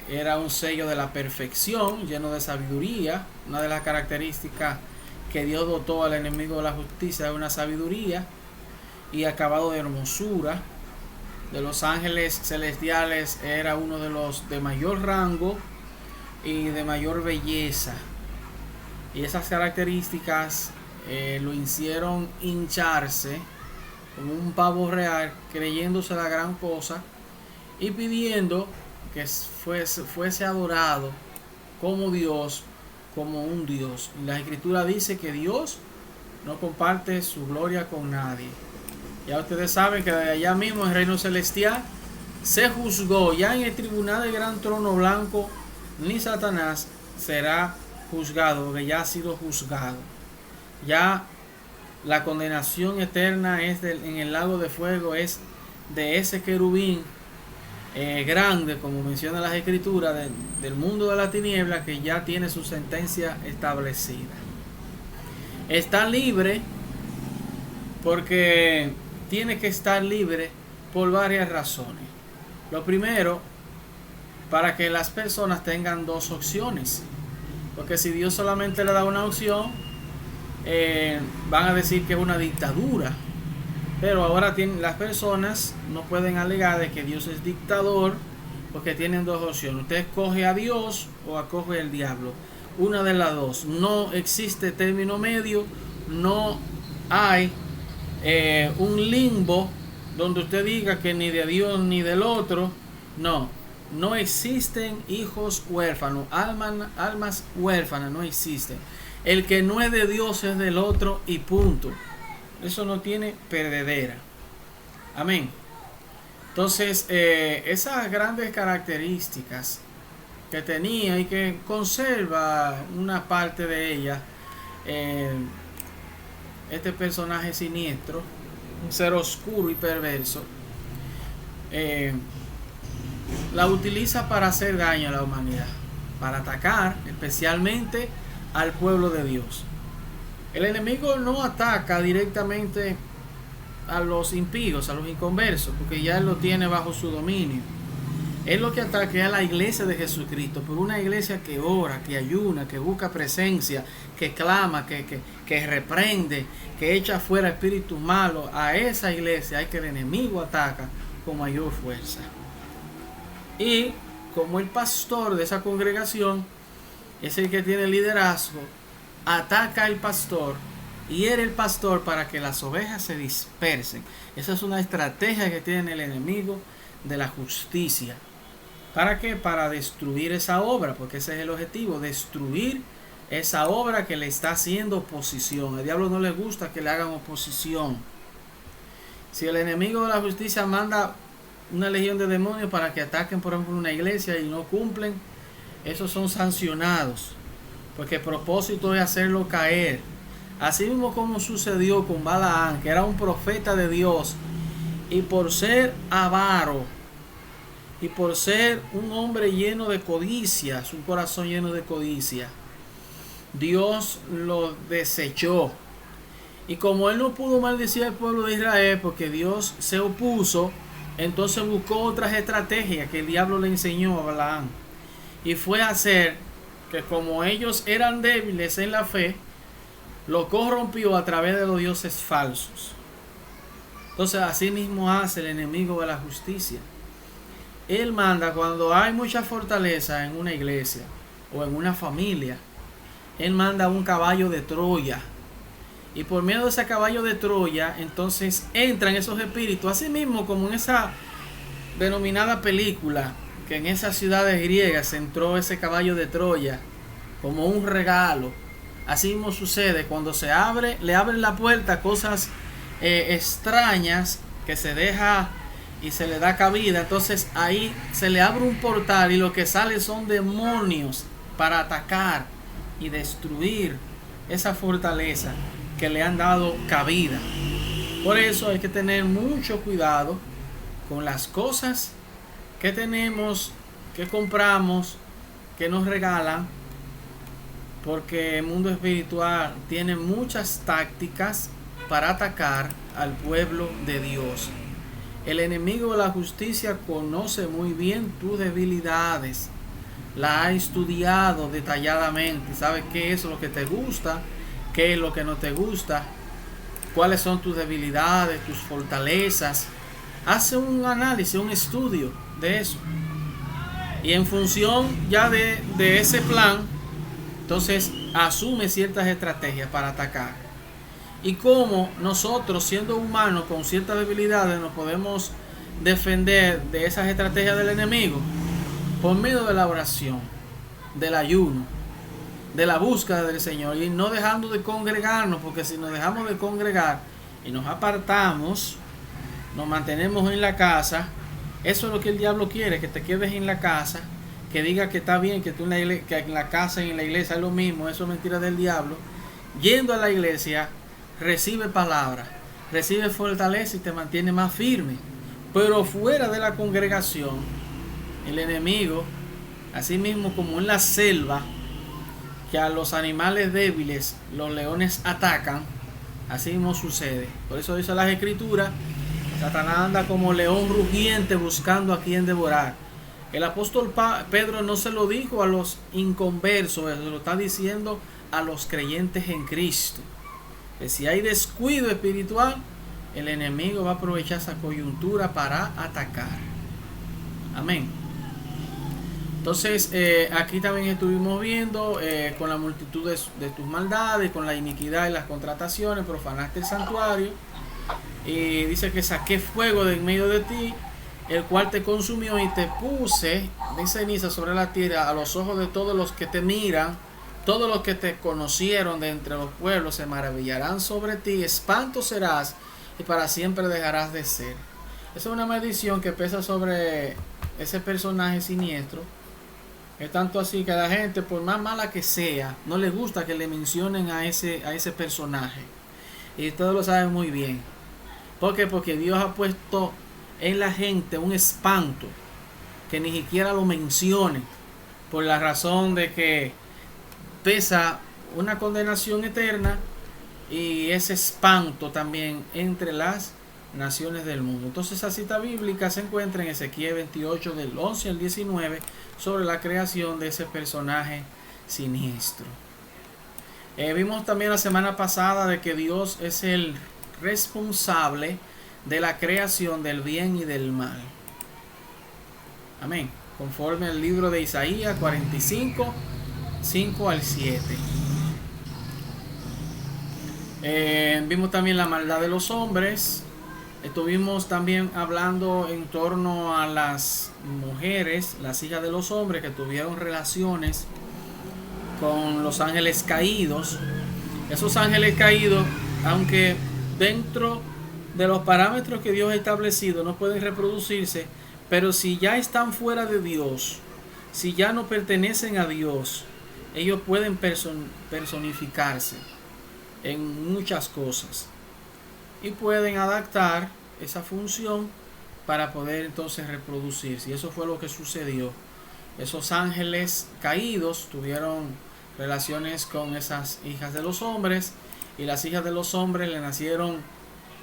era un sello de la perfección, lleno de sabiduría. Una de las características que Dios dotó al enemigo de la justicia es una sabiduría y acabado de hermosura. De los ángeles celestiales era uno de los de mayor rango y de mayor belleza, y esas características lo hicieron hincharse como un pavo real, creyéndose la gran cosa y pidiendo que fuese adorado como Dios, como un Dios. La Escritura dice que Dios no comparte su gloria con nadie. Ya ustedes saben que de allá mismo en el reino celestial se juzgó. Ya en el tribunal del gran trono blanco ni Satanás será juzgado, porque ya ha sido juzgado. Ya la condenación eterna es en el lago de fuego, es de ese querubín grande, como menciona las escrituras, del mundo de la tiniebla, que ya tiene su sentencia establecida. Está libre porque tiene que estar libre por varias razones. Lo primero, para que las personas tengan dos opciones, porque si Dios solamente le da una opción, van a decir que es una dictadura. Pero ahora las personas no pueden alegar de que Dios es dictador, porque tienen dos opciones: usted escoge a Dios o acoge al diablo, una de las dos. No existe término medio, no hay un limbo donde usted diga que ni de Dios ni del otro. No existen hijos huérfanos, almas huérfanas no existen. El que no es de Dios es del otro y punto. Eso no tiene perdedera. Amén. Entonces, esas grandes características que tenía y que conserva una parte de ella, este personaje siniestro, un ser oscuro y perverso, la utiliza para hacer daño a la humanidad, para atacar especialmente al pueblo de Dios. El enemigo no ataca directamente a los impíos, a los inconversos, porque ya él lo tiene bajo su dominio. Él lo que ataca es a la iglesia de Jesucristo, por una iglesia que ora, que ayuna, que busca presencia, que clama, que reprende, que echa fuera espíritus malos. A esa iglesia hay que el enemigo ataca con mayor fuerza. Y como el pastor de esa congregación es el que tiene liderazgo, ataca al pastor, hiere el pastor para que las ovejas se dispersen. Esa es una estrategia que tiene el enemigo de la justicia. ¿Para qué? Para destruir esa obra, porque ese es el objetivo, destruir esa obra que le está haciendo oposición. Al diablo no le gusta que le hagan oposición. Si el enemigo de la justicia manda una legión de demonios para que ataquen, por ejemplo, una iglesia y no cumplen, esos son sancionados, porque el propósito es hacerlo caer. Así mismo como sucedió con Balaán, que era un profeta de Dios, y por ser avaro, y por ser un hombre lleno de codicia, un corazón lleno de codicia, Dios lo desechó. Y como él no pudo maldecir al pueblo de Israel porque Dios se opuso, entonces buscó otras estrategias que el diablo le enseñó a Balaán. Y fue a hacer que, como ellos eran débiles en la fe, lo corrompió a través de los dioses falsos. Entonces así mismo hace el enemigo de la justicia. Él manda, cuando hay mucha fortaleza en una iglesia o en una familia, él manda un caballo de Troya. Y por medio de ese caballo de Troya, entonces entran esos espíritus, así mismo como en esa denominada película, que en esas ciudades griegas entró ese caballo de Troya como un regalo. Así mismo sucede cuando le abren la puerta a cosas extrañas, que se deja y se le da cabida. Entonces ahí se le abre un portal y lo que sale son demonios para atacar y destruir esa fortaleza que le han dado cabida. Por eso hay que tener mucho cuidado con las cosas que tenemos, que compramos, que nos regalan, porque el mundo espiritual tiene muchas tácticas para atacar al pueblo de Dios. El enemigo de la justicia conoce muy bien tus debilidades, la ha estudiado detalladamente, sabe qué es lo que te gusta, qué es lo que no te gusta, cuáles son tus debilidades, tus fortalezas. Hace un análisis, un estudio de eso, y en función ya de ese plan, entonces asume ciertas estrategias para atacar. Y cómo nosotros, siendo humanos con ciertas debilidades, nos podemos defender de esas estrategias del enemigo por medio de la oración, del ayuno, de la búsqueda del Señor, y no dejando de congregarnos, porque si nos dejamos de congregar y nos apartamos, nos mantenemos en la casa, eso es lo que el diablo quiere, que te quedes en la casa, que diga que está bien, que tú que en la casa y en la iglesia es lo mismo. Eso es mentira del diablo. Yendo a la iglesia, recibe palabra, recibe fortaleza y te mantiene más firme. Pero fuera de la congregación, el enemigo, así mismo como en la selva, que a los animales débiles los leones atacan, así mismo sucede. Por eso dice las escrituras, Satanás anda como león rugiente buscando a quien devorar. El apóstol Pedro no se lo dijo a los inconversos, se lo está diciendo a los creyentes en Cristo. Que si hay descuido espiritual, el enemigo va a aprovechar esa coyuntura para atacar. Amén. Entonces aquí también estuvimos viendo con la multitud de tus maldades, con la iniquidad y las contrataciones, profanaste el santuario. Y dice que saqué fuego de en medio de ti, el cual te consumió, y te puse de ceniza sobre la tierra a los ojos de todos los que te miran. Todos los que te conocieron de entre los pueblos se maravillarán sobre ti, espanto serás y para siempre dejarás de ser. Esa es una maldición que pesa sobre ese personaje siniestro. Es tanto así que a la gente, por más mala que sea, no le gusta que le mencionen a ese personaje. Y todos lo saben muy bien. ¿Por qué? Porque Dios ha puesto en la gente un espanto que ni siquiera lo mencione, por la razón de que pesa una condenación eterna y ese espanto también entre las naciones del mundo. Entonces esa cita bíblica se encuentra en Ezequiel 28 del 11 al 19 sobre la creación de ese personaje siniestro. Vimos también la semana pasada de que Dios es el responsable de la creación del bien y del mal. Amén. Conforme al libro de Isaías 45, 5 al 7. Vimos también la maldad de los hombres. Estuvimos también hablando en torno a las mujeres, las hijas de los hombres que tuvieron relaciones con los ángeles caídos. Esos ángeles caídos, aunque dentro de los parámetros que Dios ha establecido no pueden reproducirse, pero si ya están fuera de Dios, si ya no pertenecen a Dios, ellos pueden personificarse en muchas cosas y pueden adaptar esa función para poder entonces reproducirse. Y eso fue lo que sucedió. Esos ángeles caídos tuvieron relaciones con esas hijas de los hombres, y las hijas de los hombres le nacieron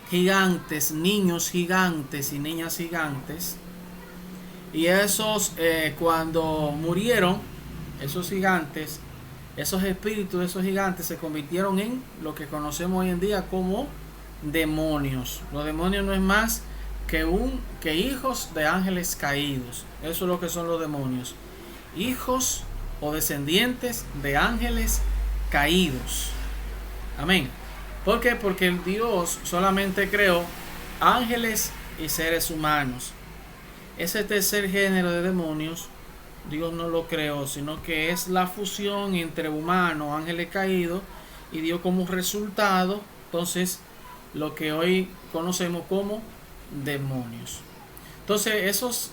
gigantes, niños gigantes y niñas gigantes. Y esos cuando murieron, esos gigantes, esos espíritus de esos gigantes se convirtieron en lo que conocemos hoy en día como demonios. Los demonios no es más que hijos de ángeles caídos. Eso es lo que son los demonios. Hijos o descendientes de ángeles caídos. Amén. ¿Por qué? Porque Dios solamente creó ángeles y seres humanos. Ese tercer género de demonios Dios no lo creó, sino que es la fusión entre humano, ángeles caídos, y dio como resultado entonces lo que hoy conocemos como demonios. Entonces esos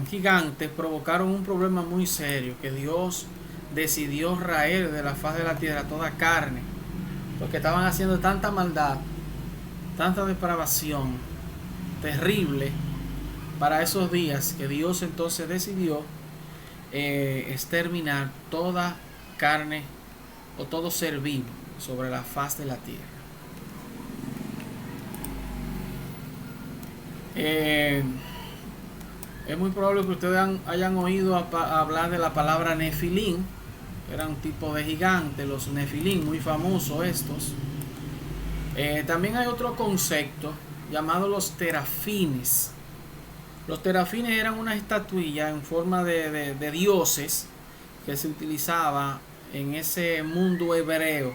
gigantes provocaron un problema muy serio, que Dios decidió raer de la faz de la tierra toda carne, porque estaban haciendo tanta maldad, tanta depravación terrible para esos días, que Dios entonces decidió exterminar toda carne o todo ser vivo sobre la faz de la tierra. Es muy probable que ustedes hayan oído hablar de la palabra Nefilim. Era un tipo de gigante, los Nefilim, muy famosos estos. También hay otro concepto llamado los terafines. Los terafines eran una estatuilla en forma de dioses que se utilizaba en ese mundo hebreo,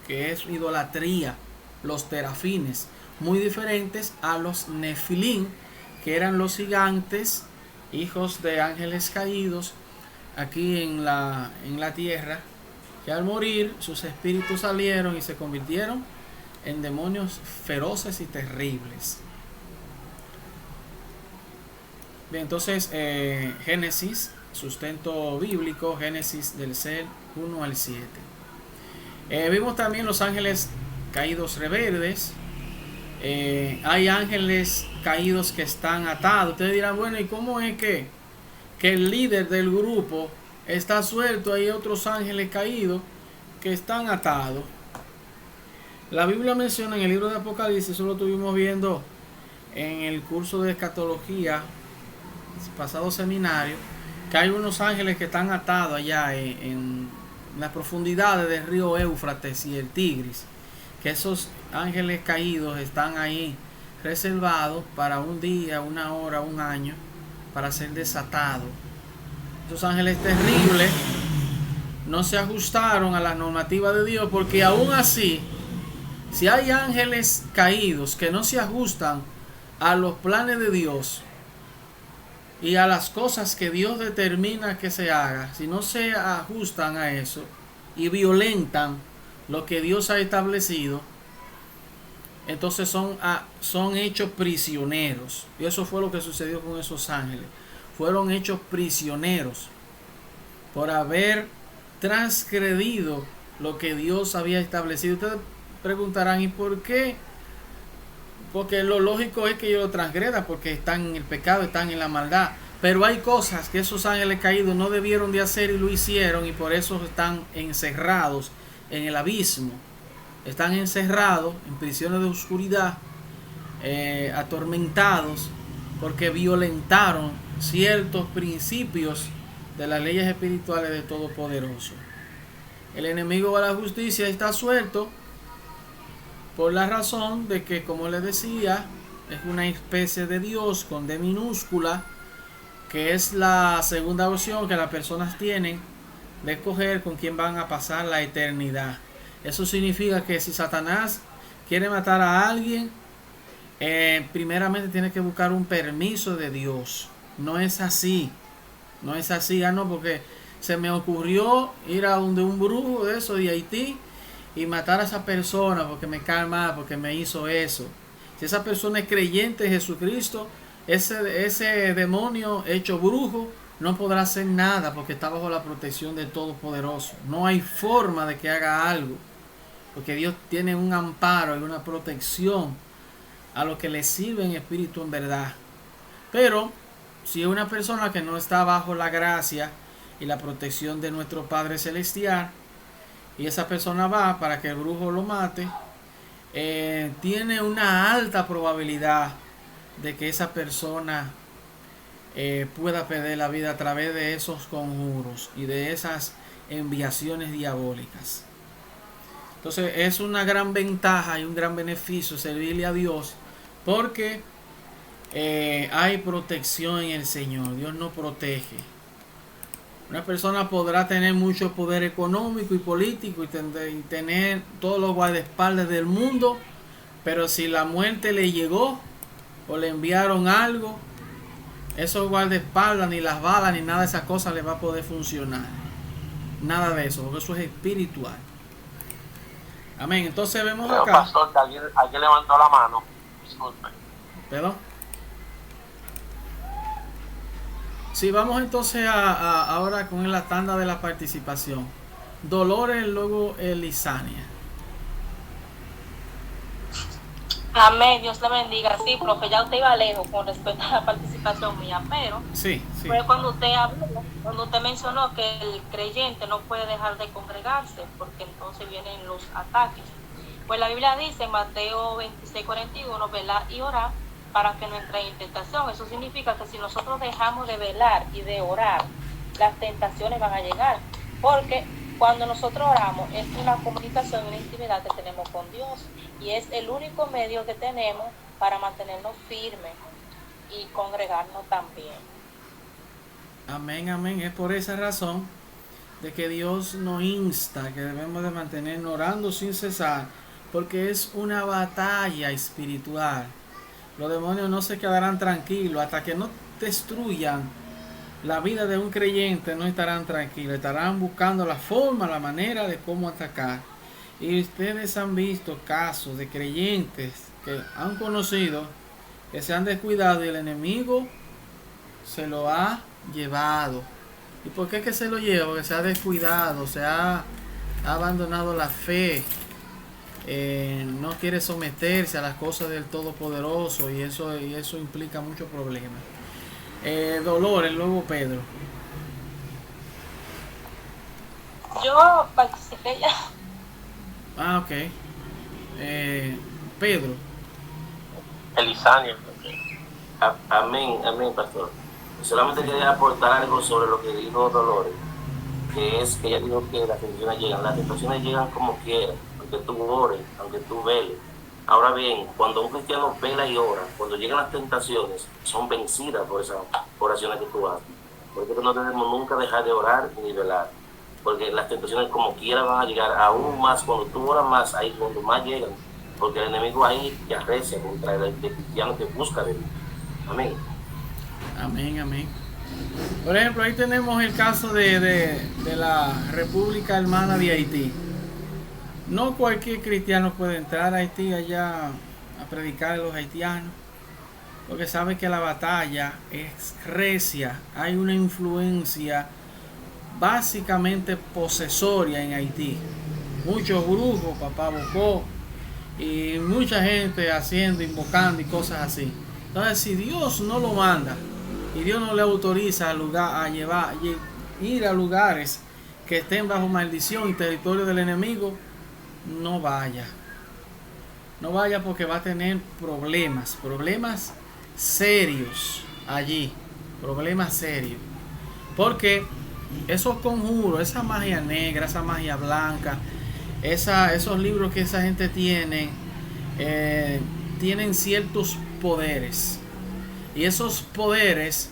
que es idolatría. Los terafines, muy diferentes a los Nefilim, que eran los gigantes, hijos de ángeles caídos aquí en la tierra, que al morir sus espíritus salieron y se convirtieron en demonios feroces y terribles. Bien, entonces Génesis, sustento bíblico, Génesis del 1 al 7. Vimos también los ángeles caídos rebeldes. Hay ángeles caídos que están atados. Ustedes dirán, bueno, ¿y cómo es que el líder del grupo está suelto? Hay otros ángeles caídos que están atados. La Biblia menciona en el libro de Apocalipsis, eso lo estuvimos viendo en el curso de escatología, pasado seminario, que hay unos ángeles que están atados allá en las profundidades del río Éufrates y el Tigris, que esos ángeles caídos están ahí reservados para un día, una hora, un año, para ser desatados. Esos ángeles terribles no se ajustaron a la normativa de Dios, porque aún así, si hay ángeles caídos que no se ajustan a los planes de Dios y a las cosas que Dios determina que se haga, si no se ajustan a eso y violentan lo que Dios ha establecido, entonces son hechos prisioneros. Y eso fue lo que sucedió con esos ángeles. Fueron hechos prisioneros por haber transgredido lo que Dios había establecido. Ustedes preguntarán, ¿y por qué? Porque lo lógico es que ellos lo transgredan, porque están en el pecado, están en la maldad. Pero hay cosas que esos ángeles caídos no debieron de hacer y lo hicieron, y por eso están encerrados en el abismo. Están encerrados en prisiones de oscuridad, atormentados porque violentaron ciertos principios de las leyes espirituales de Todopoderoso. El enemigo de la justicia está suelto por la razón de que, como les decía, es una especie de Dios con D minúscula, que es la segunda opción que las personas tienen de escoger con quién van a pasar la eternidad. Eso significa que si Satanás quiere matar a alguien, primeramente tiene que buscar un permiso de Dios. No es así. No es así, no, porque se me ocurrió ir a donde un brujo de eso de Haití y matar a esa persona porque me cae mal, porque me hizo eso. Si esa persona es creyente en Jesucristo, ese demonio hecho brujo no podrá hacer nada porque está bajo la protección del Todopoderoso. No hay forma de que haga algo, porque Dios tiene un amparo y una protección a los que le sirven espíritu en verdad. Pero si es una persona que no está bajo la gracia y la protección de nuestro Padre Celestial, y esa persona va para que el brujo lo mate, tiene una alta probabilidad de que esa persona pueda perder la vida a través de esos conjuros y de esas enviaciones diabólicas. Entonces es una gran ventaja y un gran beneficio servirle a Dios, porque hay protección en el Señor. Dios nos protege. Una persona podrá tener mucho poder económico y político y tener todos los guardaespaldas del mundo, pero si la muerte le llegó o le enviaron algo, esos guardaespaldas, ni las balas, ni nada de esas cosas le va a poder funcionar. Nada de eso, porque eso es espiritual. Amén. Entonces vemos Pero, acá. pastor, que alguien levantó la mano. Disculpe. ¿Perdón? Sí, vamos entonces ahora con la tanda de la participación. Dolores, luego Elisania. Amén, Dios le bendiga. Sí, profe, ya usted iba lejos con respecto a la participación mía, pero Sí. fue cuando usted habló, cuando usted mencionó que el creyente no puede dejar de congregarse porque entonces vienen los ataques. Pues la Biblia dice en Mateo 26:41, velad y orad para que no entréis en tentación. Eso significa que si nosotros dejamos de velar y de orar, las tentaciones van a llegar, porque cuando nosotros oramos es una comunicación, una intimidad que tenemos con Dios, y es el único medio que tenemos para mantenernos firmes y congregarnos también. Amén, amén. Es por esa razón de que Dios nos insta que debemos de mantenernos orando sin cesar, porque es una batalla espiritual. Los demonios no se quedarán tranquilos hasta que no destruyan la vida de un creyente. No estarán tranquilos, estarán buscando la forma, la manera de cómo atacar. Y ustedes han visto casos de creyentes que han conocido, que se han descuidado y el enemigo se lo ha llevado. ¿Y por qué que se lo lleva? Porque se ha descuidado, se ha abandonado la fe, no quiere someterse a las cosas del Todopoderoso, y eso implica muchos problemas. Dolores, luego Pedro. Yo participé ya. Ok. Pedro. Elisania. Amén, amén, pastor. Solamente quería aportar algo sobre lo que dijo Dolores, que es que ella dijo que las tentaciones llegan como quieran, aunque tú ores, aunque tú veles. Ahora bien, cuando un cristiano vela y ora, cuando llegan las tentaciones, son vencidas por esas oraciones que tú haces. Por eso no debemos nunca dejar de orar ni velar, porque las tentaciones como quiera van a llegar aún más. Cuando tú oras más, ahí cuando más llegan, porque el enemigo ahí te arrecia contra el cristiano que busca de Dios. Amén. Amén, amén. Por ejemplo, ahí tenemos el caso de la República Hermana de Haití. No cualquier cristiano puede entrar a Haití allá a predicar a los haitianos, porque sabe que la batalla es recia. Hay una influencia básicamente posesoria en Haití. Muchos brujos, papá Bocó, y mucha gente haciendo, invocando y cosas así. Entonces, si Dios no lo manda y Dios no le autoriza a ir a lugares que estén bajo maldición y territorio del enemigo, no vaya. No vaya porque va a tener problemas serios allí, problemas serios. Porque esos conjuros, esa magia negra, esa magia blanca, esos libros que esa gente tiene, tienen ciertos poderes. Y esos poderes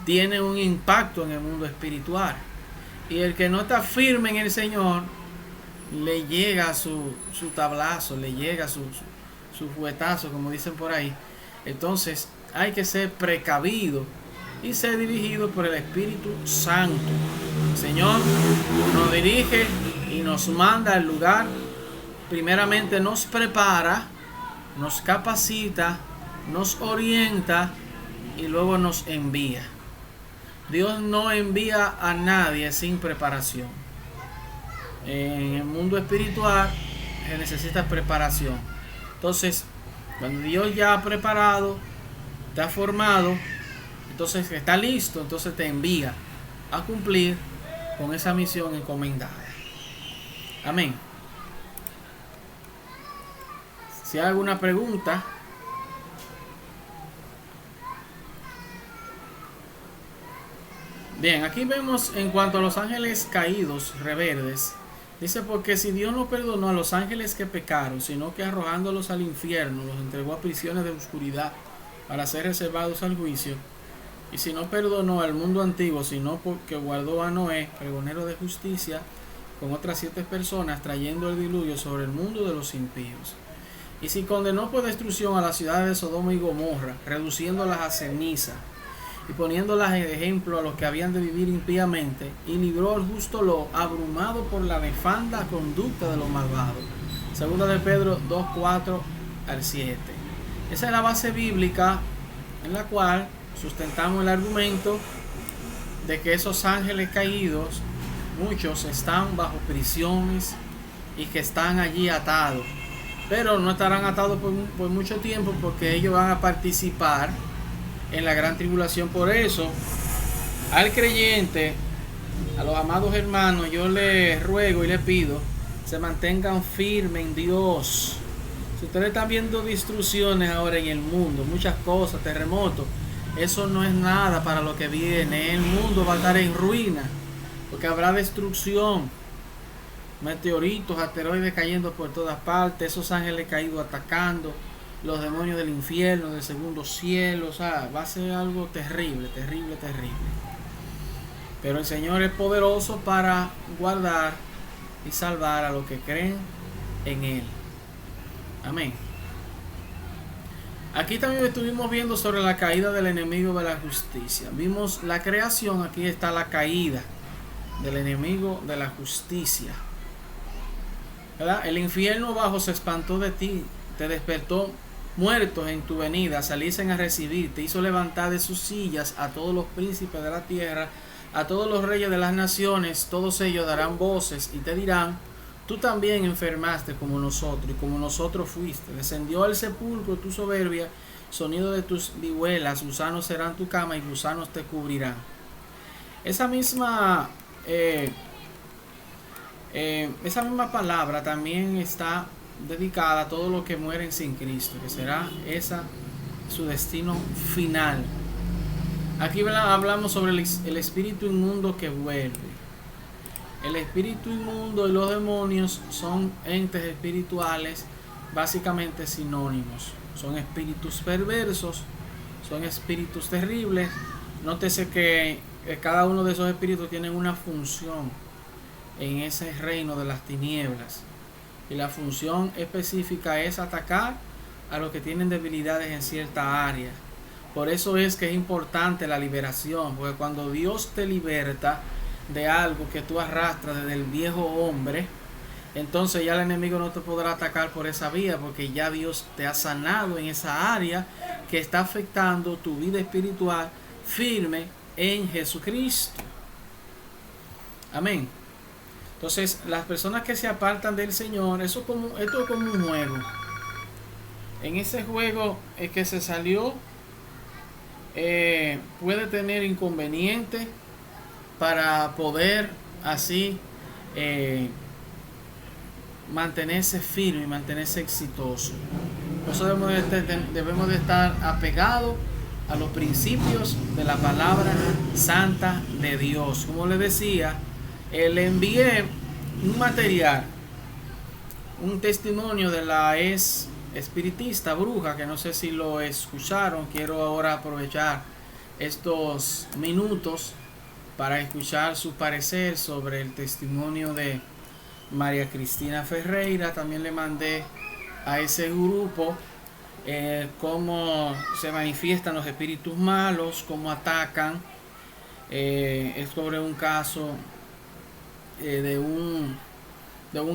tienen un impacto en el mundo espiritual. Y el que no está firme en el Señor, le llega su tablazo, le llega su fuetazo, como dicen por ahí. Entonces hay que ser precavido y ser dirigido por el Espíritu Santo. El Señor nos dirige y nos manda al lugar. Primeramente nos prepara, nos capacita, nos orienta y luego nos envía. Dios no envía a nadie sin preparación. En el mundo espiritual se necesita preparación. Entonces, cuando Dios ya ha preparado, te ha formado, entonces está listo, entonces te envía a cumplir con esa misión encomendada. Amén. Si hay alguna pregunta. Bien, aquí vemos en cuanto a los ángeles caídos, rebeldes. Dice, porque si Dios no perdonó a los ángeles que pecaron, sino que arrojándolos al infierno, los entregó a prisiones de oscuridad para ser reservados al juicio. Y si no perdonó al mundo antiguo, sino porque guardó a Noé, pregonero de justicia, con otras 7 personas, trayendo el diluvio sobre el mundo de los impíos. Y si condenó por destrucción a las ciudades de Sodoma y Gomorra, reduciéndolas a ceniza, y poniéndolas en ejemplo a los que habían de vivir impíamente, y libró al justo Lot, abrumado por la nefanda conducta de los malvados. Segunda de Pedro 2:4 al 7. Esa es la base bíblica en la cual sustentamos el argumento de que esos ángeles caídos, muchos están bajo prisiones y que están allí atados, pero no estarán atados por mucho tiempo, porque ellos van a participar en la gran tribulación. Por eso, al creyente, a los amados hermanos, yo les ruego y les pido, se mantengan firmes en Dios. Si ustedes están viendo destrucciones ahora en el mundo, muchas cosas, terremotos, eso no es nada para lo que viene. El mundo va a estar en ruina, porque habrá destrucción, meteoritos, asteroides cayendo por todas partes, esos ángeles caídos atacando, los demonios del infierno, del segundo cielo. O sea, va a ser algo terrible, terrible, terrible. Pero el Señor es poderoso para guardar y salvar a los que creen en Él. Amén. Aquí también estuvimos viendo sobre la caída del enemigo de la justicia. Vimos la creación, aquí está la caída del enemigo de la justicia, ¿verdad? El infierno bajo se espantó de ti, te despertó muertos en tu venida, saliesen a recibir, te hizo levantar de sus sillas a todos los príncipes de la tierra, a todos los reyes de las naciones, todos ellos darán voces y te dirán, tú también enfermaste como nosotros, y como nosotros fuiste. Descendió al sepulcro tu soberbia, sonido de tus vihuelas, gusanos serán tu cama y gusanos te cubrirán. Esa misma palabra también está dedicada a todos los que mueren sin Cristo, que será esa su destino final. Aquí hablamos sobre el espíritu inmundo que vuelve. El espíritu inmundo y los demonios son entes espirituales básicamente sinónimos. Son espíritus perversos, son espíritus terribles. Nótese que cada uno de esos espíritus tiene una función en ese reino de las tinieblas. Y la función específica es atacar a los que tienen debilidades en cierta área. Por eso es que es importante la liberación, porque cuando Dios te liberta de algo que tú arrastras desde el viejo hombre, entonces ya el enemigo no te podrá atacar por esa vía, porque ya Dios te ha sanado en esa área que está afectando tu vida espiritual firme en Jesucristo. Amén. Entonces, las personas que se apartan del Señor, esto es como un juego. En ese juego el que se salió puede tener inconvenientes para poder así mantenerse firme y mantenerse exitoso. Por eso debemos de estar apegados a los principios de la palabra santa de Dios. Como les decía, le envié un material, un testimonio de la ex espiritista bruja, que no sé si lo escucharon. Quiero ahora aprovechar estos minutos para escuchar su parecer sobre el testimonio de María Cristina Ferreira. También le mandé a ese grupo cómo se manifiestan los espíritus malos, cómo atacan. Es sobre un caso de un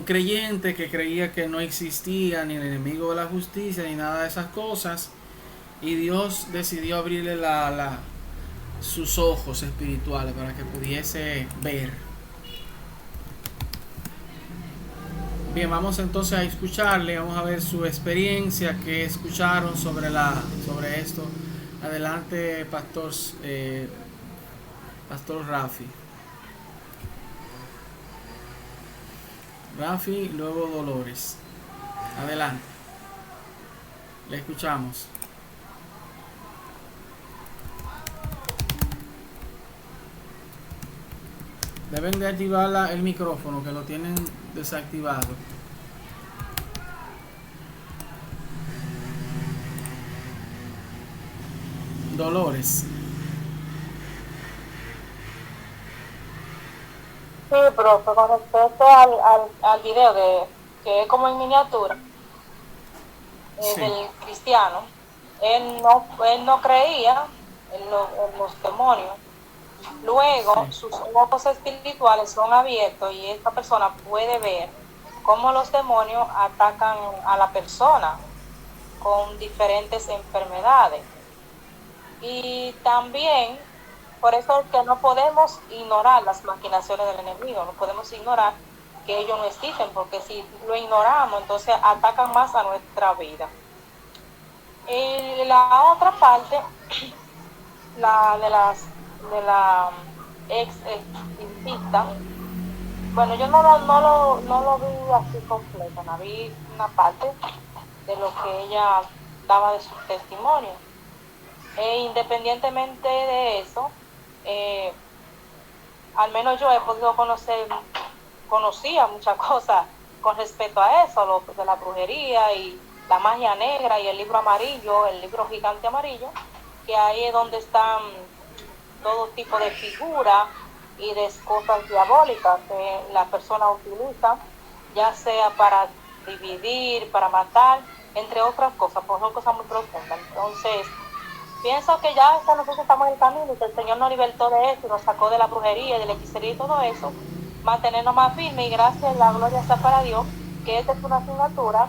creyente que creía que no existía ni el enemigo de la justicia ni nada de esas cosas, y Dios decidió abrirle sus ojos espirituales para que pudiese ver. Bien, vamos entonces a escucharle, vamos a ver su experiencia, que escucharon sobre esto. Adelante, Pastor Rafi. Rafi, luego Dolores. Adelante. Le escuchamos. Deben de activar el micrófono, que lo tienen desactivado. Dolores. Sí, pero con respecto al video que es como en miniatura, Sí. del cristiano, él no creía en los demonios. Luego, Sí. sus ojos espirituales son abiertos y esta persona puede ver cómo los demonios atacan a la persona con diferentes enfermedades. Y también, por eso es que no podemos ignorar las maquinaciones del enemigo, no podemos ignorar que ellos no existen, porque si lo ignoramos, entonces atacan más a nuestra vida. Y la otra parte, la de la ex espiritista, bueno, yo no lo vi así completo, no vi una parte de lo que ella daba de su testimonio. Independientemente de eso, al menos yo he podido conocía muchas cosas con respecto a eso, lo de la brujería y la magia negra y el libro amarillo, el libro gigante amarillo, que ahí es donde están todo tipo de figuras y de cosas diabólicas que la persona utiliza, ya sea para dividir, para matar, entre otras cosas, porque son cosas muy profundas. Entonces, pienso que ya nosotros estamos en el camino y que el Señor nos libertó de esto y nos sacó de la brujería y de la hechicería y todo eso, mantenernos más firmes, y gracias, la gloria sea para Dios, que esta es una asignatura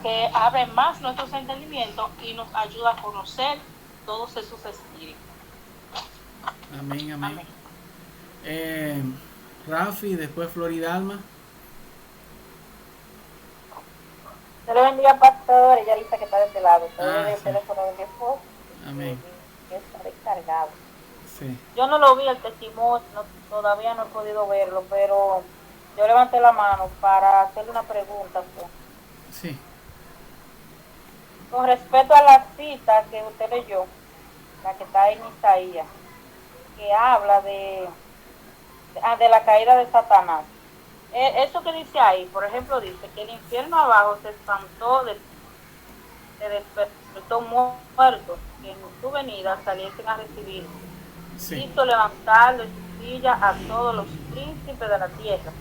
que abre más nuestros entendimientos y nos ayuda a conocer todos esos espíritus. Amén, amén. Rafi, después Floridalma. Se le bendiga, pastor. Ella dice que está de este lado. Ah, El sí. teléfono de mi esposo. Amén. Que está descargado. Sí. Yo no lo vi el testimonio, todavía no he podido verlo, pero yo levanté la mano para hacerle una pregunta. Sí. Con respecto a la cita que usted leyó, la que está en Isaías, que habla de la caída de Satanás. Eso que dice ahí, por ejemplo, dice que el infierno abajo se espantó, se despertó muertos, que en su venida saliesen a recibir. Sí. Hizo levantar de su silla a todos los príncipes de la tierra.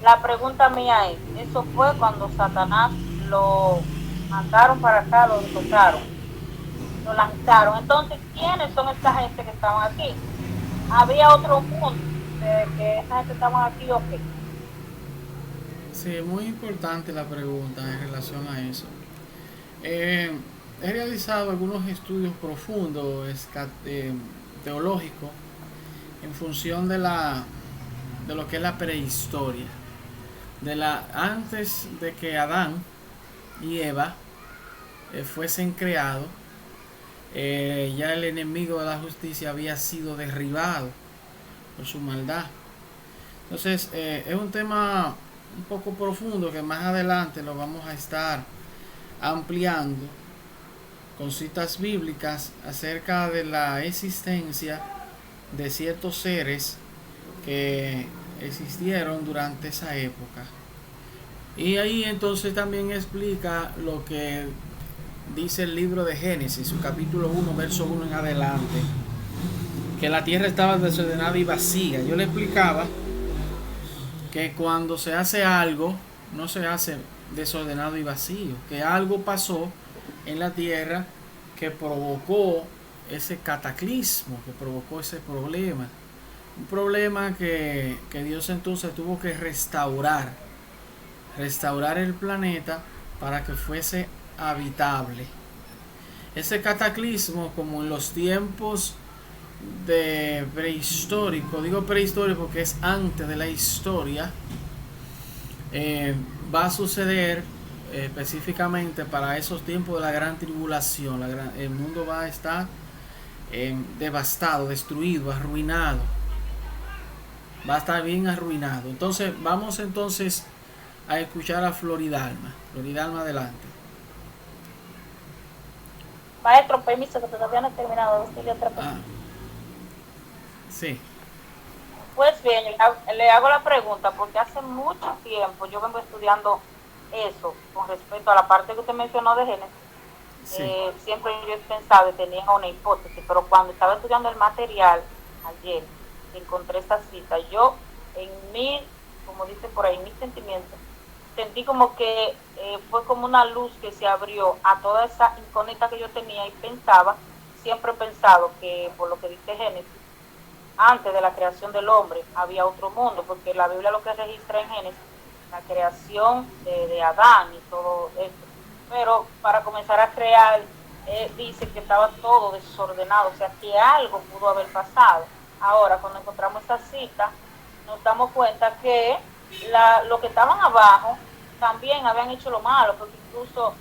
La pregunta mía es, eso fue cuando Satanás lo mandaron para acá, lo derrotaron, lo lanzaron. Entonces, ¿quiénes son esta gente que estaban aquí? ¿Había otro mundo de que esta gente estaban aquí o qué? Sí, muy importante la pregunta en relación a eso. He realizado algunos estudios profundos teológicos en función de lo que es la prehistoria, antes de que Adán y Eva fuesen creados. Ya el enemigo de la justicia había sido derribado por su maldad. Entonces, es un tema un poco profundo que más adelante lo vamos a estar ampliando con citas bíblicas acerca de la existencia de ciertos seres que existieron durante esa época. Y ahí entonces también explica lo que dice el libro de Génesis, su capítulo 1, verso 1 en adelante, que la tierra estaba desordenada y vacía. Yo le explicaba que cuando se hace algo, no se hace desordenado y vacío, que algo pasó en la tierra que provocó ese cataclismo, que provocó ese problema. Un problema que Dios entonces tuvo que restaurar el planeta para que fuese habitable. Ese cataclismo, como en los tiempos de prehistórico, digo prehistórico porque es antes de la historia, va a suceder específicamente para esos tiempos de la gran tribulación. El mundo va a estar devastado, destruido, arruinado. Va a estar bien arruinado. Entonces vamos entonces a escuchar a Floridalma. Floridalma, adelante. Maestro, permiso, que todavía no he terminado de decirle otra cosa. Sí. Pues bien, le hago la pregunta porque hace mucho tiempo yo vengo estudiando eso con respecto a la parte que usted mencionó de Génesis. Sí. Siempre yo he pensado y tenía una hipótesis, pero cuando estaba estudiando el material ayer, encontré esta cita. Yo, en mi, como dice por ahí, mis sentimientos, sentí como que fue como una luz que se abrió a toda esa incógnita que yo tenía y pensaba, siempre he pensado que por lo que dice Génesis, antes de la creación del hombre había otro mundo, porque la Biblia lo que registra en Génesis, la creación de Adán y todo esto, pero para comenzar a crear, dice que estaba todo desordenado, o sea que algo pudo haber pasado. Ahora, cuando encontramos esta cita, nos damos cuenta que los que estaban abajo también habían hecho lo malo, porque incluso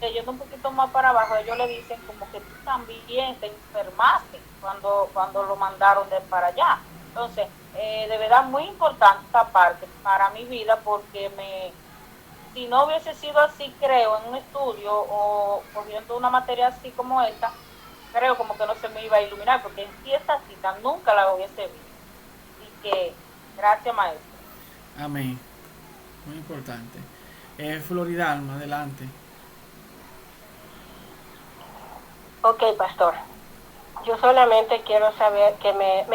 leyendo un poquito más para abajo, ellos le dicen como que tú también te enfermaste cuando lo mandaron de para allá. Entonces, de verdad muy importante esta parte para mi vida, porque si no hubiese sido así, creo, en un estudio o cogiendo una materia así como esta, creo como que no se me iba a iluminar, porque en sí esta cita nunca la hubiese visto. Así que, gracias, maestro. Amén. Muy importante. Floridalma, adelante. Ok, pastor. Yo solamente quiero saber que me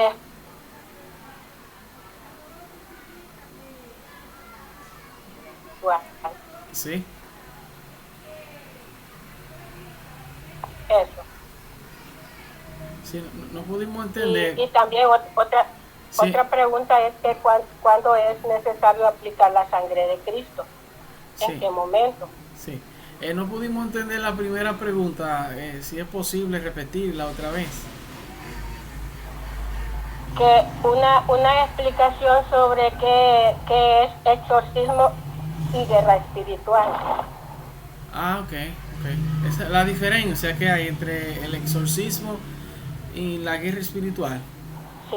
Sí. eso. Sí, no pudimos entender. Y también Sí. otra pregunta es que cuándo es necesario aplicar la sangre de Cristo. ¿En Sí. qué momento? Sí. No pudimos entender la primera pregunta. Si es posible repetirla otra vez. Que una explicación sobre qué es exorcismo y guerra espiritual. Ok. Esa es la diferencia que hay entre el exorcismo y la guerra espiritual. Sí.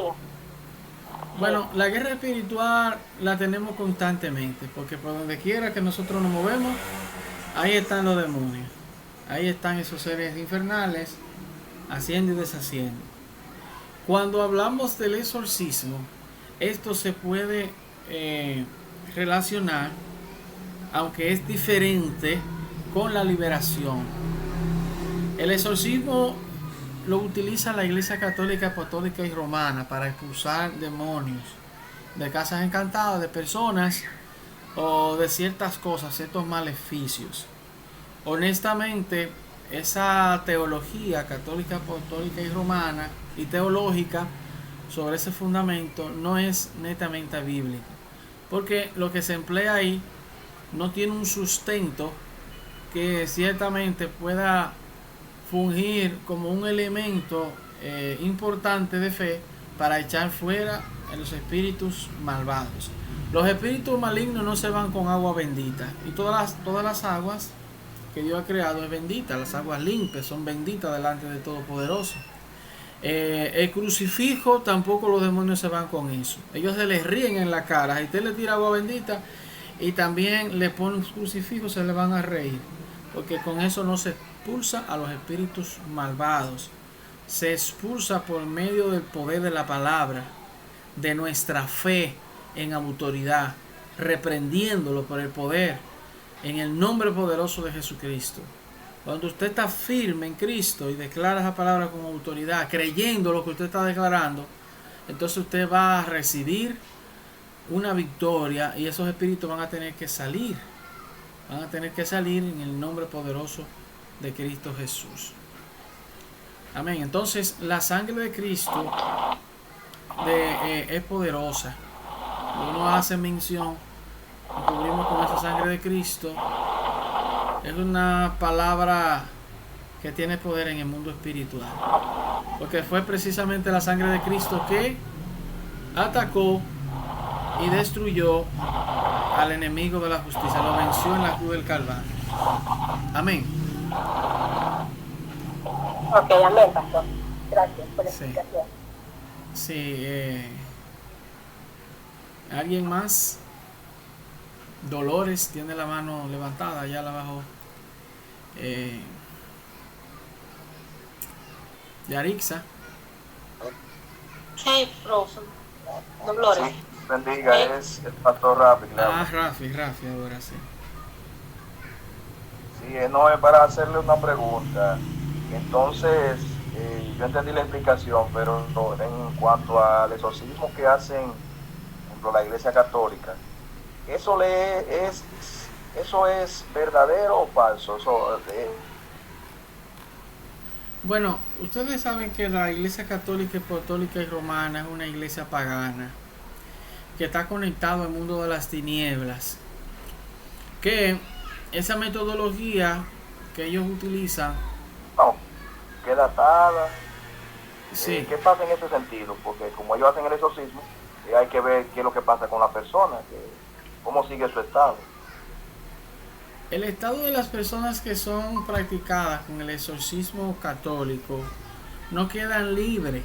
Bueno, la guerra espiritual la tenemos constantemente, porque por donde quiera que nosotros nos movemos, ahí están los demonios. Ahí están esos seres infernales haciendo y deshaciendo. Cuando hablamos del exorcismo, esto se puede relacionar, aunque es diferente, con la liberación. El exorcismo lo utiliza la Iglesia Católica, Apostólica y Romana para expulsar demonios de casas encantadas, de personas o de ciertas cosas, ciertos maleficios. Honestamente, esa teología católica, apostólica y romana y teológica sobre ese fundamento no es netamente bíblica, porque lo que se emplea ahí no tiene un sustento que ciertamente pueda fungir como un elemento importante de fe para echar fuera a los espíritus malvados. Los espíritus malignos no se van con agua bendita, y todas las aguas que Dios ha creado es bendita. Las aguas limpias son benditas delante de Todopoderoso. El crucifijo, tampoco los demonios se van con eso. Ellos se les ríen en la cara. Si usted le tira agua bendita, y también le ponen un crucifijo, se le van a reír, porque con eso no se expulsa a los espíritus malvados, se expulsa por medio del poder de la palabra, de nuestra fe en autoridad, reprendiéndolo por el poder, en el nombre poderoso de Jesucristo. Cuando usted está firme en Cristo y declara esa palabra con autoridad, creyendo lo que usted está declarando, entonces usted va a recibir una victoria y esos espíritus van a tener que salir. Van a tener que salir en el nombre poderoso de Cristo Jesús. Amén. Entonces la sangre de Cristo es poderosa. Uno hace mención, cubrimos con esa sangre de Cristo. Es una palabra que tiene poder en el mundo espiritual, porque fue precisamente la sangre de Cristo que atacó y destruyó al enemigo de la justicia, lo venció en la cruz del Calvario. Amén. Ok, amén, pastor. Gracias por la explicación. Sí, ¿alguien más? Dolores tiene la mano levantada allá abajo. Yarixa. Sí, profe. Dolores. Sí, bendiga, es el pastor Rafi. Rafi, ahora sí. Sí, no es para hacerle una pregunta. Entonces, yo entendí la explicación, pero en cuanto al exorcismo que hacen, por ejemplo, la Iglesia Católica, ¿eso es verdadero o falso? Bueno, ustedes saben que la Iglesia Católica, Apostólica y Romana es una iglesia pagana que está conectado al mundo de las tinieblas, que esa metodología que ellos utilizan queda atada. Sí. ¿Qué pasa en ese sentido? Porque como ellos hacen el exorcismo, hay que ver qué es lo que pasa con la persona, cómo sigue su estado. El estado de las personas que son practicadas con el exorcismo católico no quedan libres.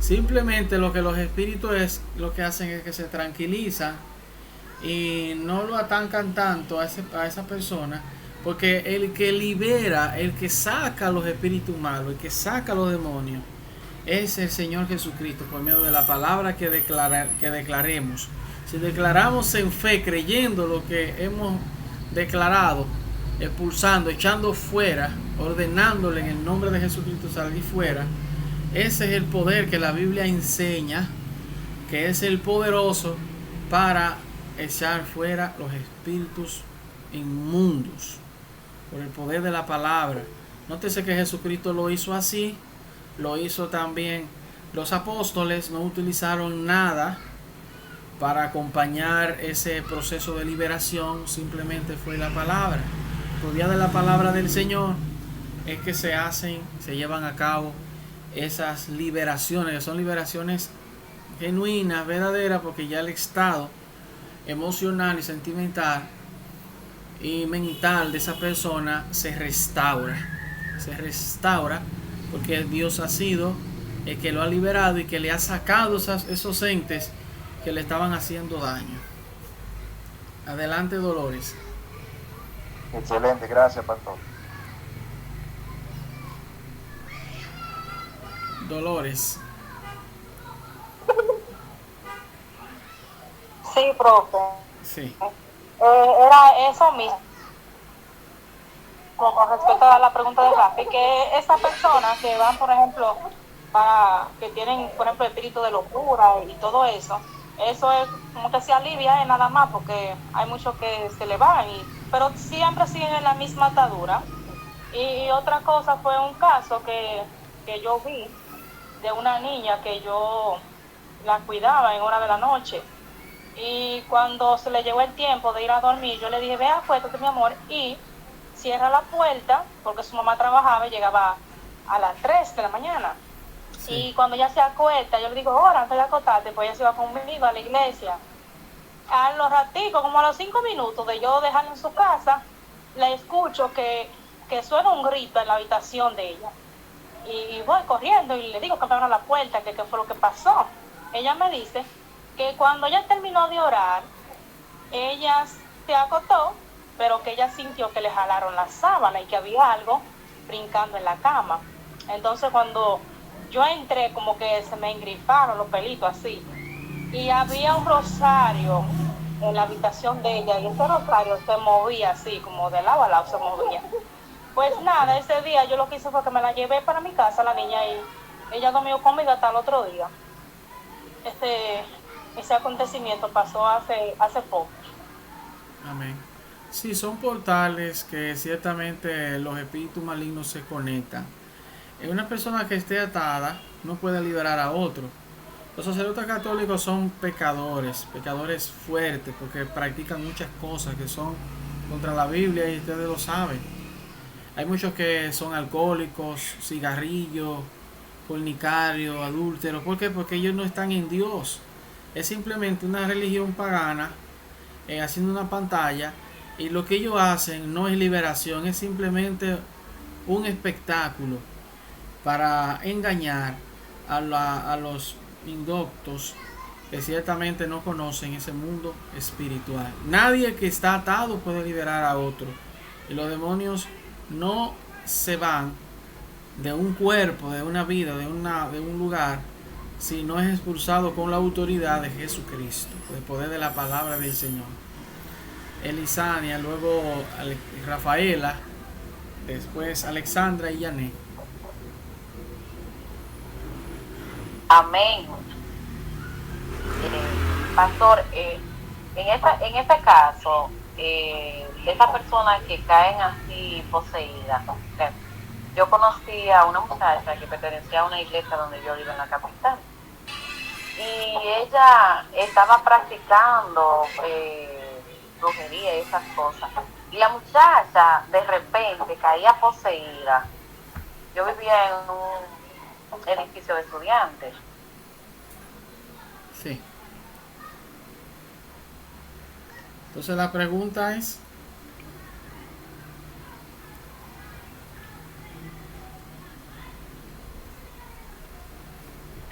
Simplemente lo que los espíritus lo que hacen es que se tranquilizan y no lo atancan tanto a esa persona, porque el que libera, el que saca a los espíritus malos, el que saca a los demonios, es el Señor Jesucristo, por medio de la palabra que declaremos. Si declaramos en fe, creyendo lo que hemos declarado, expulsando, echando fuera, ordenándole en el nombre de Jesucristo salir fuera, ese es el poder que la Biblia enseña, que es el poderoso para echar fuera los espíritus inmundos, por el poder de la palabra. Nótese que Jesucristo lo hizo así, lo hizo también. Los apóstoles no utilizaron nada para acompañar ese proceso de liberación, simplemente fue la palabra. Por vía de la palabra del Señor es que se llevan a cabo esas liberaciones, que son liberaciones genuinas, verdaderas, porque ya el estado emocional y sentimental y mental de esa persona se restaura, porque Dios ha sido el que lo ha liberado y que le ha sacado esos entes que le estaban haciendo daño. Adelante, Dolores. Excelente, gracias, pastor. Dolores. Sí, profe. Sí. Era eso mismo. Con respecto a la pregunta de Rafi, que esas personas que van, por ejemplo, que tienen, por ejemplo, espíritu de locura y todo eso es como que se alivia nada más, porque hay muchos que se le van, pero siempre siguen en la misma atadura. Y otra cosa fue un caso que yo vi de una niña que yo la cuidaba en hora de la noche, y cuando se le llegó el tiempo de ir a dormir, yo le dije, ve, acuéstate, mi amor, y cierra la puerta, porque su mamá trabajaba y llegaba a las 3 de la mañana. Sí. Y cuando ella se acuesta, yo le digo, ahora, antes de acostarte, pues ella se va conmigo a la iglesia. A los raticos, como a los 5 minutos de yo dejarla en su casa, la escucho que suena un grito en la habitación de ella. Y voy corriendo y le digo que abra la puerta, que qué fue lo que pasó. Ella me dice que cuando ella terminó de orar, ella se acostó, pero que ella sintió que le jalaron la sábana y que había algo brincando en la cama. Entonces cuando yo entré, como que se me engrifaron los pelitos así, y había un rosario en la habitación de ella, y ese rosario se movía así, como de lado a lado se movía. Pues nada, ese día yo lo que hice fue que me la llevé para mi casa, la niña, y ella dormió conmigo hasta el otro día. Ese acontecimiento pasó hace poco. Amén. Sí, son portales que ciertamente los espíritus malignos se conectan. Una persona que esté atada no puede liberar a otro. Los sacerdotes católicos son pecadores fuertes, porque practican muchas cosas que son contra la Biblia y ustedes lo saben. Hay muchos que son alcohólicos, cigarrillos, fornicarios, adúlteros. ¿Por qué? Porque ellos no están en Dios. Es simplemente una religión pagana haciendo una pantalla, y lo que ellos hacen no es liberación, es simplemente un espectáculo para engañar a los indoctos que ciertamente no conocen ese mundo espiritual. Nadie que está atado puede liberar a otro, y los demonios no se van de un cuerpo, de una vida, de un lugar, si no es expulsado con la autoridad de Jesucristo, el poder de la palabra del Señor. Elisania, luego Rafaela, después Alexandra y Yané. Amén. Pastor, en este caso, esas personas que caen así poseídas, yo conocí a una muchacha que pertenecía a una iglesia donde yo vivo en la capital, y ella estaba practicando brujería y esas cosas, y la muchacha de repente caía poseída. Yo vivía en un edificio de estudiantes. Sí. Entonces la pregunta es,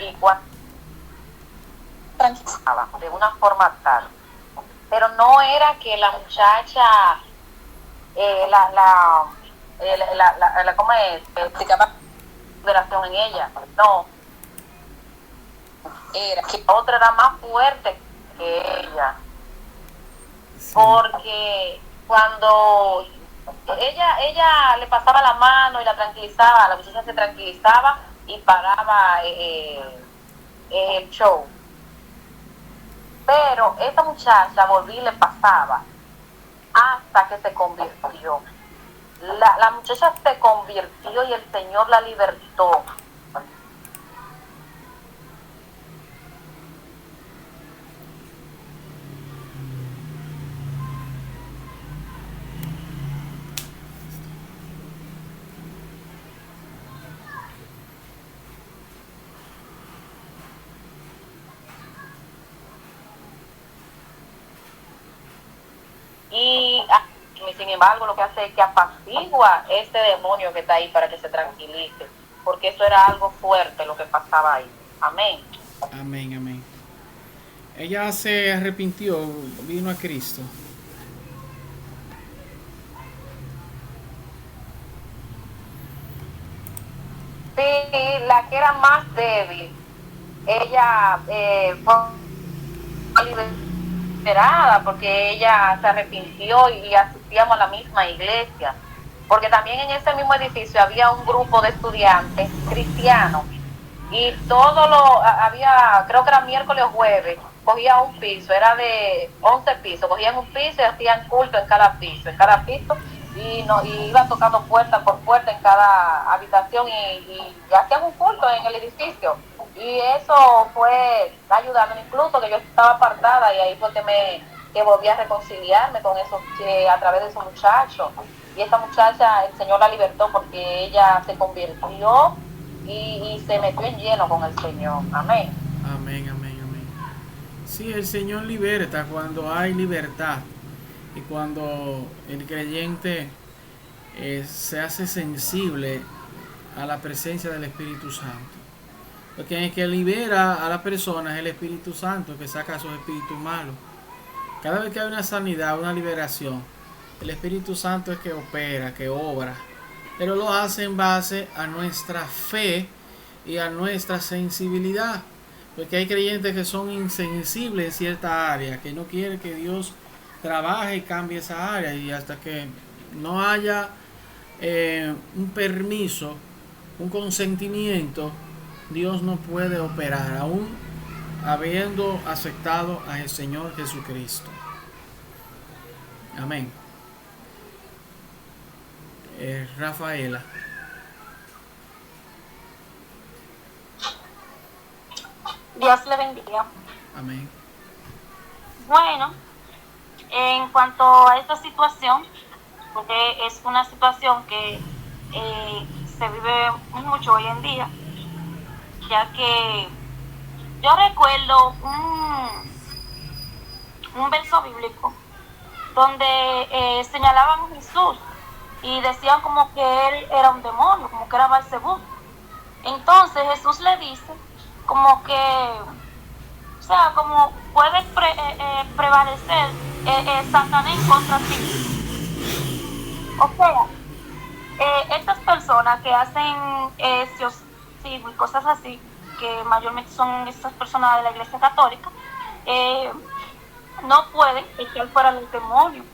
y cuando de una forma tal, pero no era que la muchacha ¿cómo es? Practicaba liberación en ella, no, era que otra era más fuerte que ella, sí. Porque cuando ella le pasaba la mano y la tranquilizaba, la muchacha se tranquilizaba y paraba el show. Pero esta muchacha volví y le pasaba hasta que se convirtió. La muchacha se convirtió y el Señor la libertó. Y sin embargo lo que hace es que apacigua ese demonio que está ahí para que se tranquilice, porque eso era algo fuerte lo que pasaba ahí. Amén. Amén, amén. Ella se arrepintió, vino a Cristo. Sí, la que era más débil, ella fue liberada porque ella se arrepintió y asistíamos a la misma iglesia, porque también en ese mismo edificio había un grupo de estudiantes cristianos, y había, creo que era miércoles o jueves, cogía un piso, era de 11 pisos, cogían un piso y hacían culto en cada piso, y iban tocando puerta por puerta en cada habitación y hacían un culto en el edificio. Y eso fue ayudándome, incluso que yo estaba apartada, y ahí fue que volví a reconciliarme con eso, a través de esos muchachos. Y esa muchacha, el Señor la libertó porque ella se convirtió y se metió en lleno con el Señor. Amén. Amén, amén, amén. Sí, el Señor liberta cuando hay libertad, y cuando el creyente se hace sensible a la presencia del Espíritu Santo. Porque el que libera a la persona es el Espíritu Santo, que saca a esos espíritus malos. Cada vez que hay una sanidad, una liberación, el Espíritu Santo es que opera, que obra, pero lo hace en base a nuestra fe y a nuestra sensibilidad, porque hay creyentes que son insensibles en cierta área, que no quieren que Dios trabaje y cambie esa área, y hasta que no haya un permiso, un consentimiento, Dios no puede operar, aún habiendo aceptado al Señor Jesucristo. Amén. Rafaela. Dios le bendiga. Amén. Bueno, en cuanto a esta situación, porque es una situación que se vive mucho hoy en día, ya que yo recuerdo un verso bíblico donde señalaban a Jesús y decían como que él era un demonio, como que era Belcebú. Entonces Jesús le dice como que, o sea, como puede prevalecer Satanás en contra de ti. O sea, estas personas que hacen y cosas así, que mayormente son estas personas de la Iglesia Católica, no pueden echar fuera los demonios.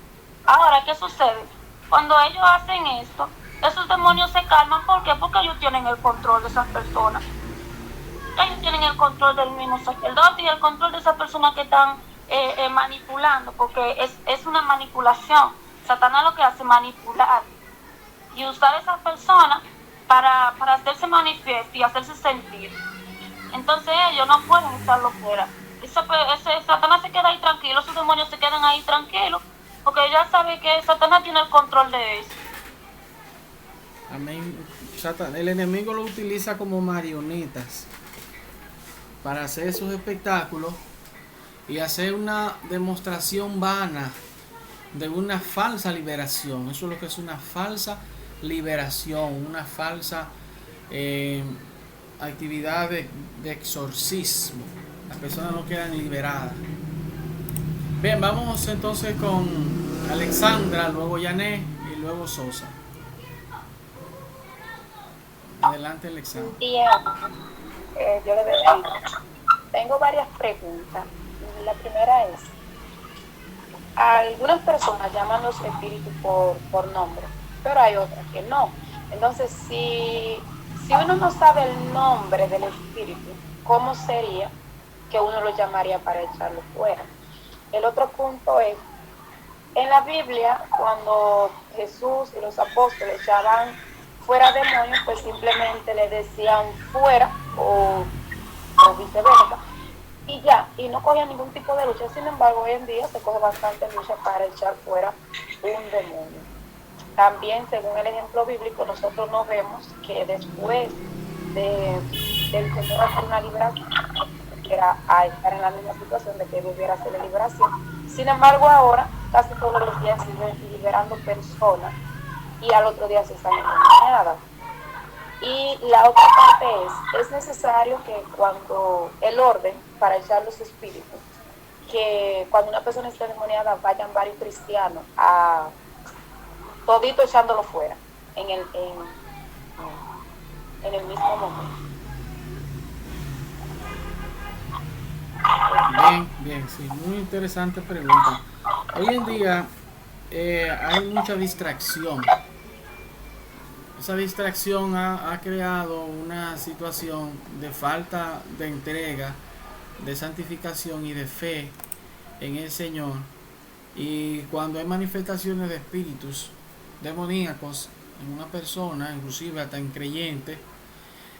Ahora, ¿qué sucede? Cuando ellos hacen esto, esos demonios se calman. ¿Por qué? Porque ellos tienen el control de esas personas. Ellos tienen el control del mismo sacerdote y el control de esas personas que están manipulando, porque es una manipulación. Satanás lo que hace es manipular y usar a esas personas para hacerse manifiesto y hacerse sentir. Entonces ellos no pueden echarlo fuera. Satanás se queda ahí tranquilo, esos demonios se quedan ahí tranquilos, porque ya sabe que Satanás tiene el control de eso. Amén. El enemigo lo utiliza como marionetas para hacer esos espectáculos y hacer una demostración vana de una falsa liberación. Eso es lo que es una falsa liberación, una falsa actividad de exorcismo. Las personas no quedan liberadas. Bien, vamos entonces con Alexandra, luego Yané y luego Sosa. Adelante, Alexandra. Yo le bendigo. Tengo varias preguntas. La primera es, algunas personas llaman los espíritus por nombre, pero hay otras que no. Entonces, si uno no sabe el nombre del espíritu, ¿cómo sería que uno lo llamaría para echarlo fuera? El otro punto es, en la Biblia, cuando Jesús y los apóstoles echaban fuera demonios, pues simplemente le decían fuera o viceversa, y ya, y no cogían ningún tipo de lucha. Sin embargo, hoy en día se coge bastante lucha para echar fuera un demonio. También, según el ejemplo bíblico, nosotros no vemos que después del Señor hacer una liberación, era a estar en la misma situación de que volviera a hacer la liberación. Sin embargo, ahora casi todos los días siguen liberando personas y al otro día se están endemoniadas. Y la otra parte es necesario que cuando el orden para echar los espíritus, que cuando una persona está endemoniada vayan varios cristianos a todito echándolo fuera en el mismo momento. Bien, sí, muy interesante pregunta. Hoy en día hay mucha distracción. Esa distracción ha creado una situación de falta de entrega, de santificación y de fe en el Señor. Y cuando hay manifestaciones de espíritus demoníacos en una persona, inclusive hasta en creyentes,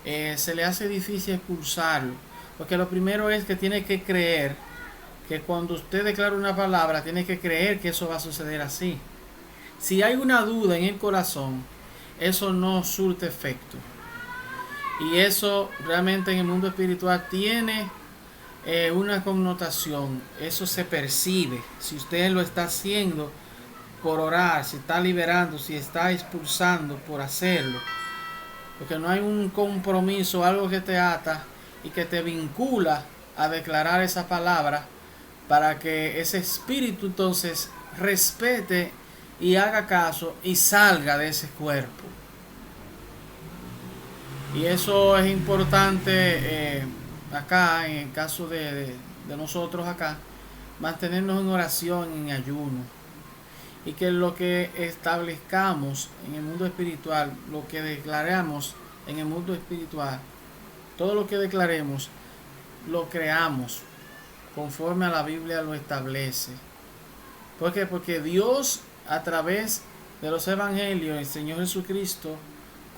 se le hace difícil expulsarlo. Porque lo primero es que tiene que creer que cuando usted declara una palabra, tiene que creer que eso va a suceder así. Si hay una duda en el corazón, eso no surte efecto. Y eso realmente en el mundo espiritual tiene una connotación. Eso se percibe. Si usted lo está haciendo por orar, si está liberando, si está expulsando por hacerlo. Porque no hay un compromiso, algo que te ata y que te vincula a declarar esa palabra para que ese espíritu entonces respete y haga caso y salga de ese cuerpo. Y eso es importante acá, en el caso de nosotros acá, mantenernos en oración, en ayuno. Y que lo que establezcamos en el mundo espiritual, lo que declaramos en el mundo espiritual, todo lo que declaremos, lo creamos conforme a la Biblia lo establece. ¿Por qué? Porque Dios, a través de los evangelios, el Señor Jesucristo,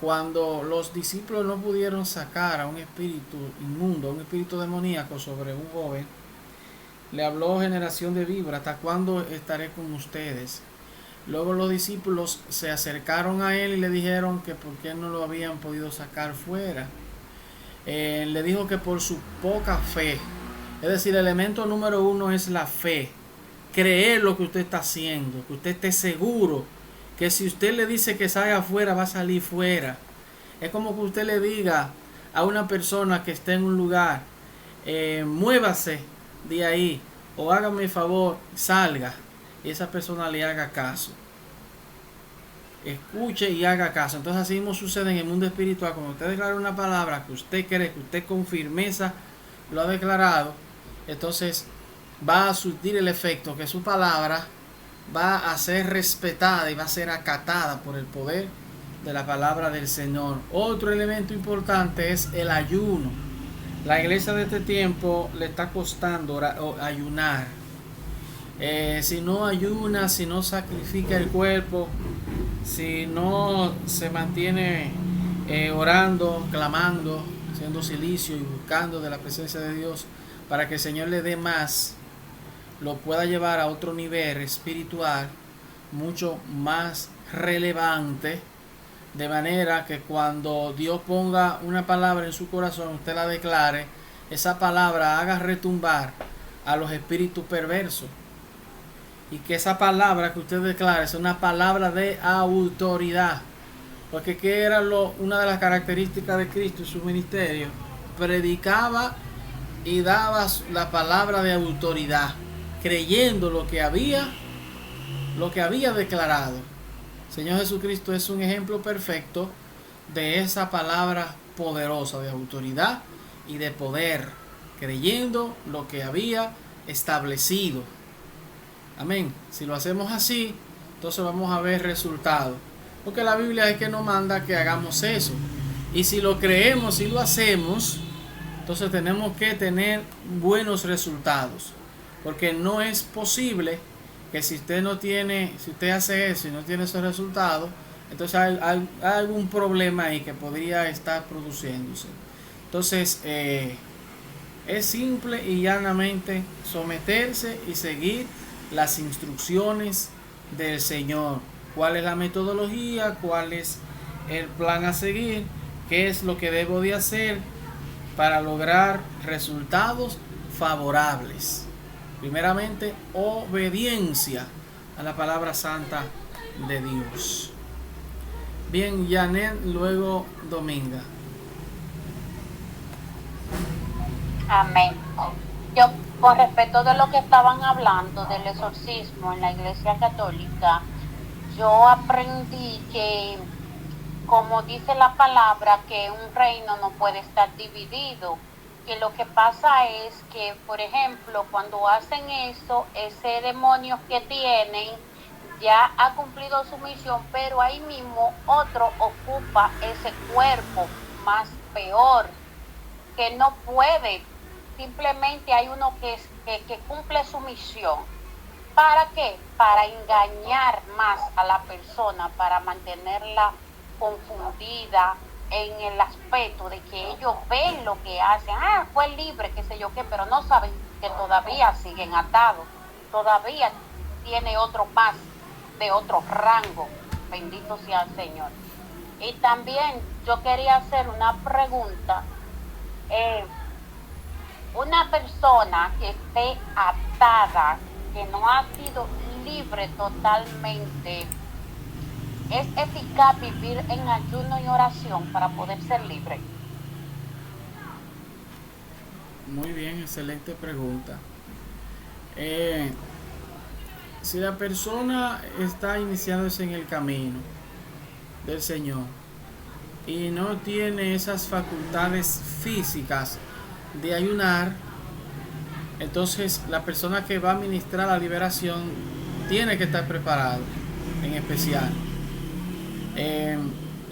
cuando los discípulos no pudieron sacar a un espíritu inmundo, a un espíritu demoníaco sobre un joven, le habló: generación de víboras, ¿hasta cuándo estaré con ustedes? Luego los discípulos se acercaron a él y le dijeron que por qué no lo habían podido sacar fuera. Le dijo que por su poca fe. Es decir, el elemento número 1 es la fe. Creer lo que usted está haciendo, que usted esté seguro que si usted le dice que salga afuera, va a salir fuera. Es como que usted le diga a una persona que esté en un lugar, muévase de ahí, o hágame el favor, salga, y esa persona le haga caso. Escuche y haga caso. Entonces así mismo sucede en el mundo espiritual. Cuando usted declara una palabra que usted cree, que usted con firmeza lo ha declarado, entonces va a surtir el efecto que su palabra va a ser respetada y va a ser acatada por el poder de la palabra del Señor. Otro elemento importante es el ayuno. La iglesia de este tiempo le está costando ayunar. Si no ayuna, si no sacrifica el cuerpo, si no se mantiene orando, clamando, haciendo silicio y buscando de la presencia de Dios para que el Señor le dé más, lo pueda llevar a otro nivel espiritual mucho más relevante, de manera que cuando Dios ponga una palabra en su corazón, usted la declare, esa palabra haga retumbar a los espíritus perversos, y que esa palabra que usted declare sea una palabra de autoridad. Porque ¿qué era una de las características de Cristo y su ministerio? Predicaba y daba la palabra de autoridad, creyendo lo que había declarado. Señor Jesucristo es un ejemplo perfecto de esa palabra poderosa de autoridad y de poder, creyendo lo que había establecido. Amén. Si lo hacemos así, entonces vamos a ver resultados. Porque la Biblia es que nos manda que hagamos eso. Y si lo creemos y lo hacemos, entonces tenemos que tener buenos resultados. Porque no es posible que si usted hace eso y no tiene esos resultados, entonces hay algún problema ahí que podría estar produciéndose. Entonces es simple y llanamente someterse y seguir las instrucciones del Señor. ¿Cuál es la metodología? ¿Cuál es el plan a seguir? ¿Qué es lo que debo de hacer para lograr resultados favorables? Primeramente, obediencia a la palabra santa de Dios. Bien, Janet, luego Dominga. Amén. Yo, con respecto de lo que estaban hablando del exorcismo en la Iglesia Católica, yo aprendí que, como dice la palabra, que un reino no puede estar dividido. Que lo que pasa es que, por ejemplo, cuando hacen eso, ese demonio que tienen ya ha cumplido su misión, pero ahí mismo otro ocupa ese cuerpo más peor, que no puede. Simplemente hay uno que cumple su misión. ¿Para qué? Para engañar más a la persona, para mantenerla confundida en el aspecto de que ellos ven lo que hacen. Fue libre, qué sé yo qué, pero no saben que todavía siguen atados. Todavía tiene otro más de otro rango. Bendito sea el Señor. Y también yo quería hacer una pregunta. Una persona que esté atada, que no ha sido libre totalmente, ¿es eficaz vivir en ayuno y oración para poder ser libre? Muy bien, excelente pregunta. Si la persona está iniciándose en el camino del Señor y no tiene esas facultades físicas de ayunar, entonces la persona que va a ministrar la liberación tiene que estar preparado, en especial.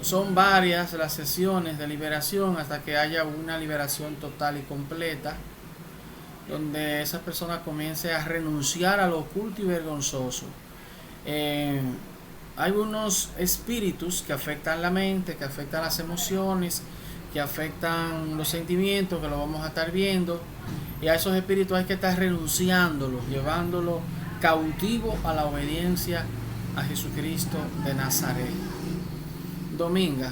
Son varias las sesiones de liberación hasta que haya una liberación total y completa, donde esa persona comience a renunciar a lo oculto y vergonzoso. Hay unos espíritus que afectan la mente, que afectan las emociones, que afectan los sentimientos, que lo vamos a estar viendo, y a esos espíritus hay que estar renunciándolos, llevándolos cautivo a la obediencia a Jesucristo de Nazaret. Dominga.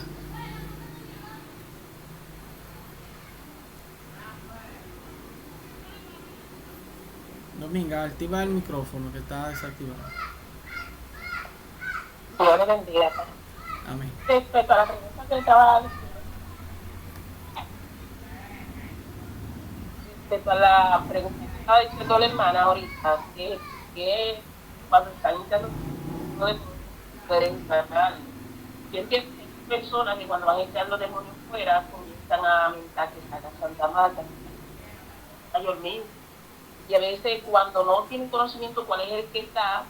Dominga, activa el micrófono que está desactivado. Dios le bendiga. Amén. Respecto a la pregunta que le estaba diciendo, respecto a la pregunta que estaba diciendo la hermana ahorita, que cuando están iniciando pueden encarnar. Yo entiendo que hay personas que cuando van a echar los demonios fuera comienzan a mentar que está la Santa Marta, a Dios mío. Y a veces cuando no tienen conocimiento cuál es el que está,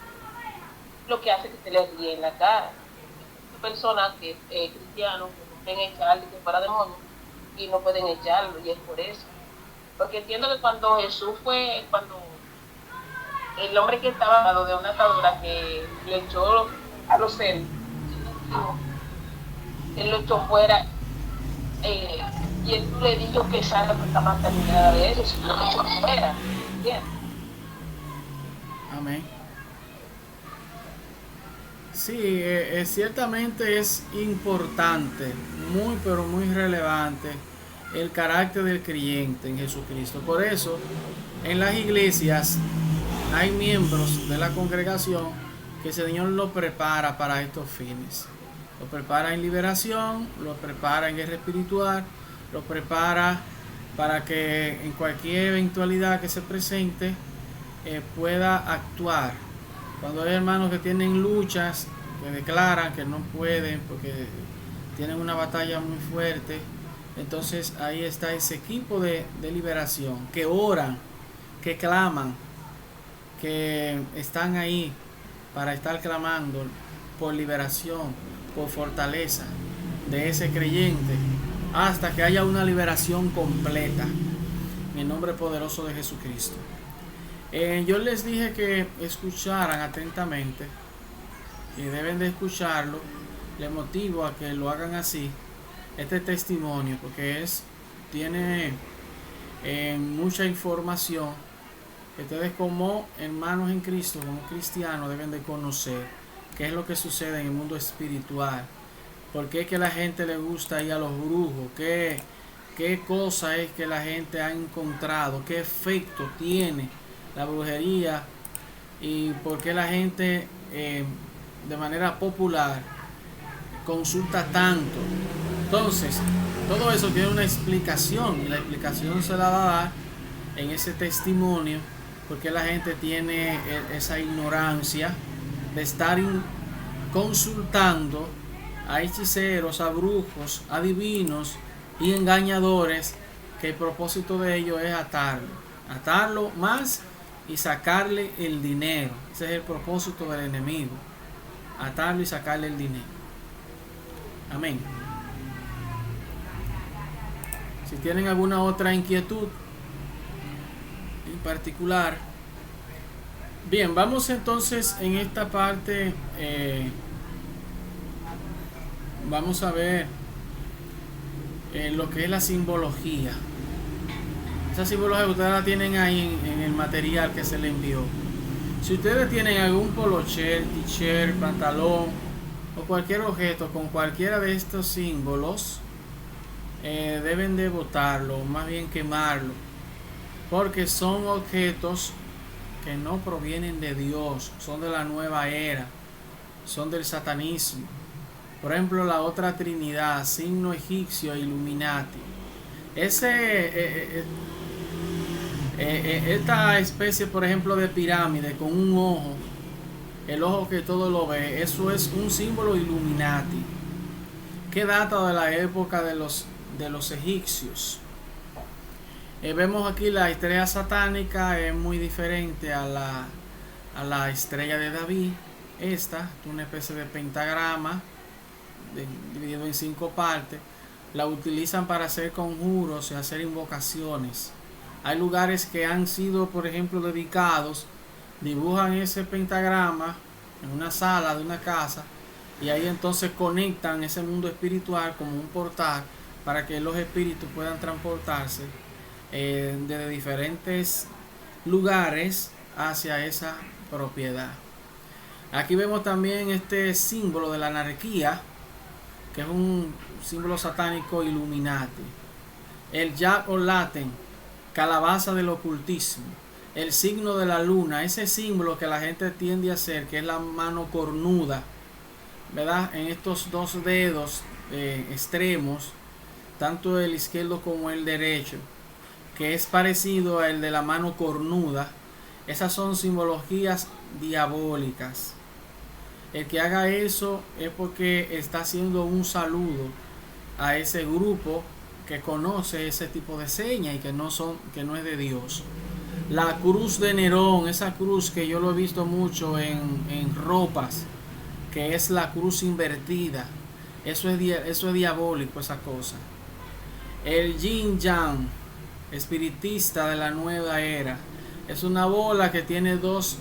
lo que hace que se les ríe en la cara. Hay personas que cristianos que no pueden echarle que fuera demonio y no pueden echarlo, y es por eso. Porque entiendo que cuando Jesús fue, cuando el hombre que estaba dado de una atadura que le echó a los seres, él lo echó fuera, y él le dijo que salga no está más terminada de eso, sino que echó fuera. Bien. Amén. Sí, ciertamente es importante, muy pero muy relevante el carácter del creyente en Jesucristo. Por eso, en las iglesias hay miembros de la congregación que el Señor lo prepara para estos fines. Lo prepara en liberación, lo prepara en guerra espiritual, lo prepara para que en cualquier eventualidad que se presente pueda actuar. Cuando hay hermanos que tienen luchas, que declaran que no pueden porque tienen una batalla muy fuerte, entonces ahí está ese equipo de liberación, que oran, que claman, que están ahí para estar clamando por liberación, por fortaleza de ese creyente, hasta que haya una liberación completa, en el nombre poderoso de Jesucristo. Yo les dije que escucharan atentamente, y deben de escucharlo. Les motivo a que lo hagan así, este testimonio, porque tiene mucha información que ustedes como hermanos en Cristo, como cristianos, deben de conocer qué es lo que sucede en el mundo espiritual, por qué es que la gente le gusta ir a los brujos, qué cosa es que la gente ha encontrado, qué efecto tiene la brujería, y por qué la gente de manera popular consulta tanto. Entonces, todo eso tiene una explicación, y la explicación se la va a dar en ese testimonio, porque la gente tiene esa ignorancia de estar consultando a hechiceros, a brujos, a divinos y engañadores, que el propósito de ellos es atarlo más y sacarle el dinero. Ese es el propósito del enemigo, atarlo y sacarle el dinero. Amén. Si tienen alguna otra inquietud en particular. Bien, vamos entonces en esta parte, vamos a ver lo que es la simbología. Esa simbología ustedes la tienen ahí en el material que se le envió. Si ustedes tienen algún polocher, t-shirt, pantalón o cualquier objeto con cualquiera de estos símbolos, deben de botarlo, o más bien quemarlo, porque son objetos que no provienen de Dios, son de la nueva era, son del satanismo. Por ejemplo, la otra Trinidad, signo egipcio, Illuminati. Esta especie, por ejemplo, de pirámide con un ojo, el ojo que todo lo ve, eso es un símbolo Illuminati, que data de la época de los egipcios. Vemos aquí la estrella satánica es muy diferente a la estrella de David. Esta es una especie de pentagrama dividido en 5 partes. La utilizan para hacer conjuros y hacer invocaciones. Hay lugares que han sido, por ejemplo, dedicados, dibujan ese pentagrama en una sala de una casa y ahí entonces conectan ese mundo espiritual como un portal para que los espíritus puedan transportarse de diferentes lugares hacia esa propiedad. Aquí vemos también este símbolo de la anarquía, que es un símbolo satánico Illuminati. El Jack o Laten, calabaza del ocultismo. El signo de la luna, ese símbolo que la gente tiende a hacer, que es la mano cornuda, ¿verdad? En estos 2 dedos extremos, tanto el izquierdo como el derecho, que es parecido al de la mano cornuda. Esas son simbologías diabólicas. El que haga eso es porque está haciendo un saludo a ese grupo que conoce ese tipo de señas y que no es de Dios. La cruz de Nerón, esa cruz que yo lo he visto mucho en ropas, que es la cruz invertida, eso es diabólico, esa cosa. El yin yang, espiritista de la nueva era, es una bola que tiene dos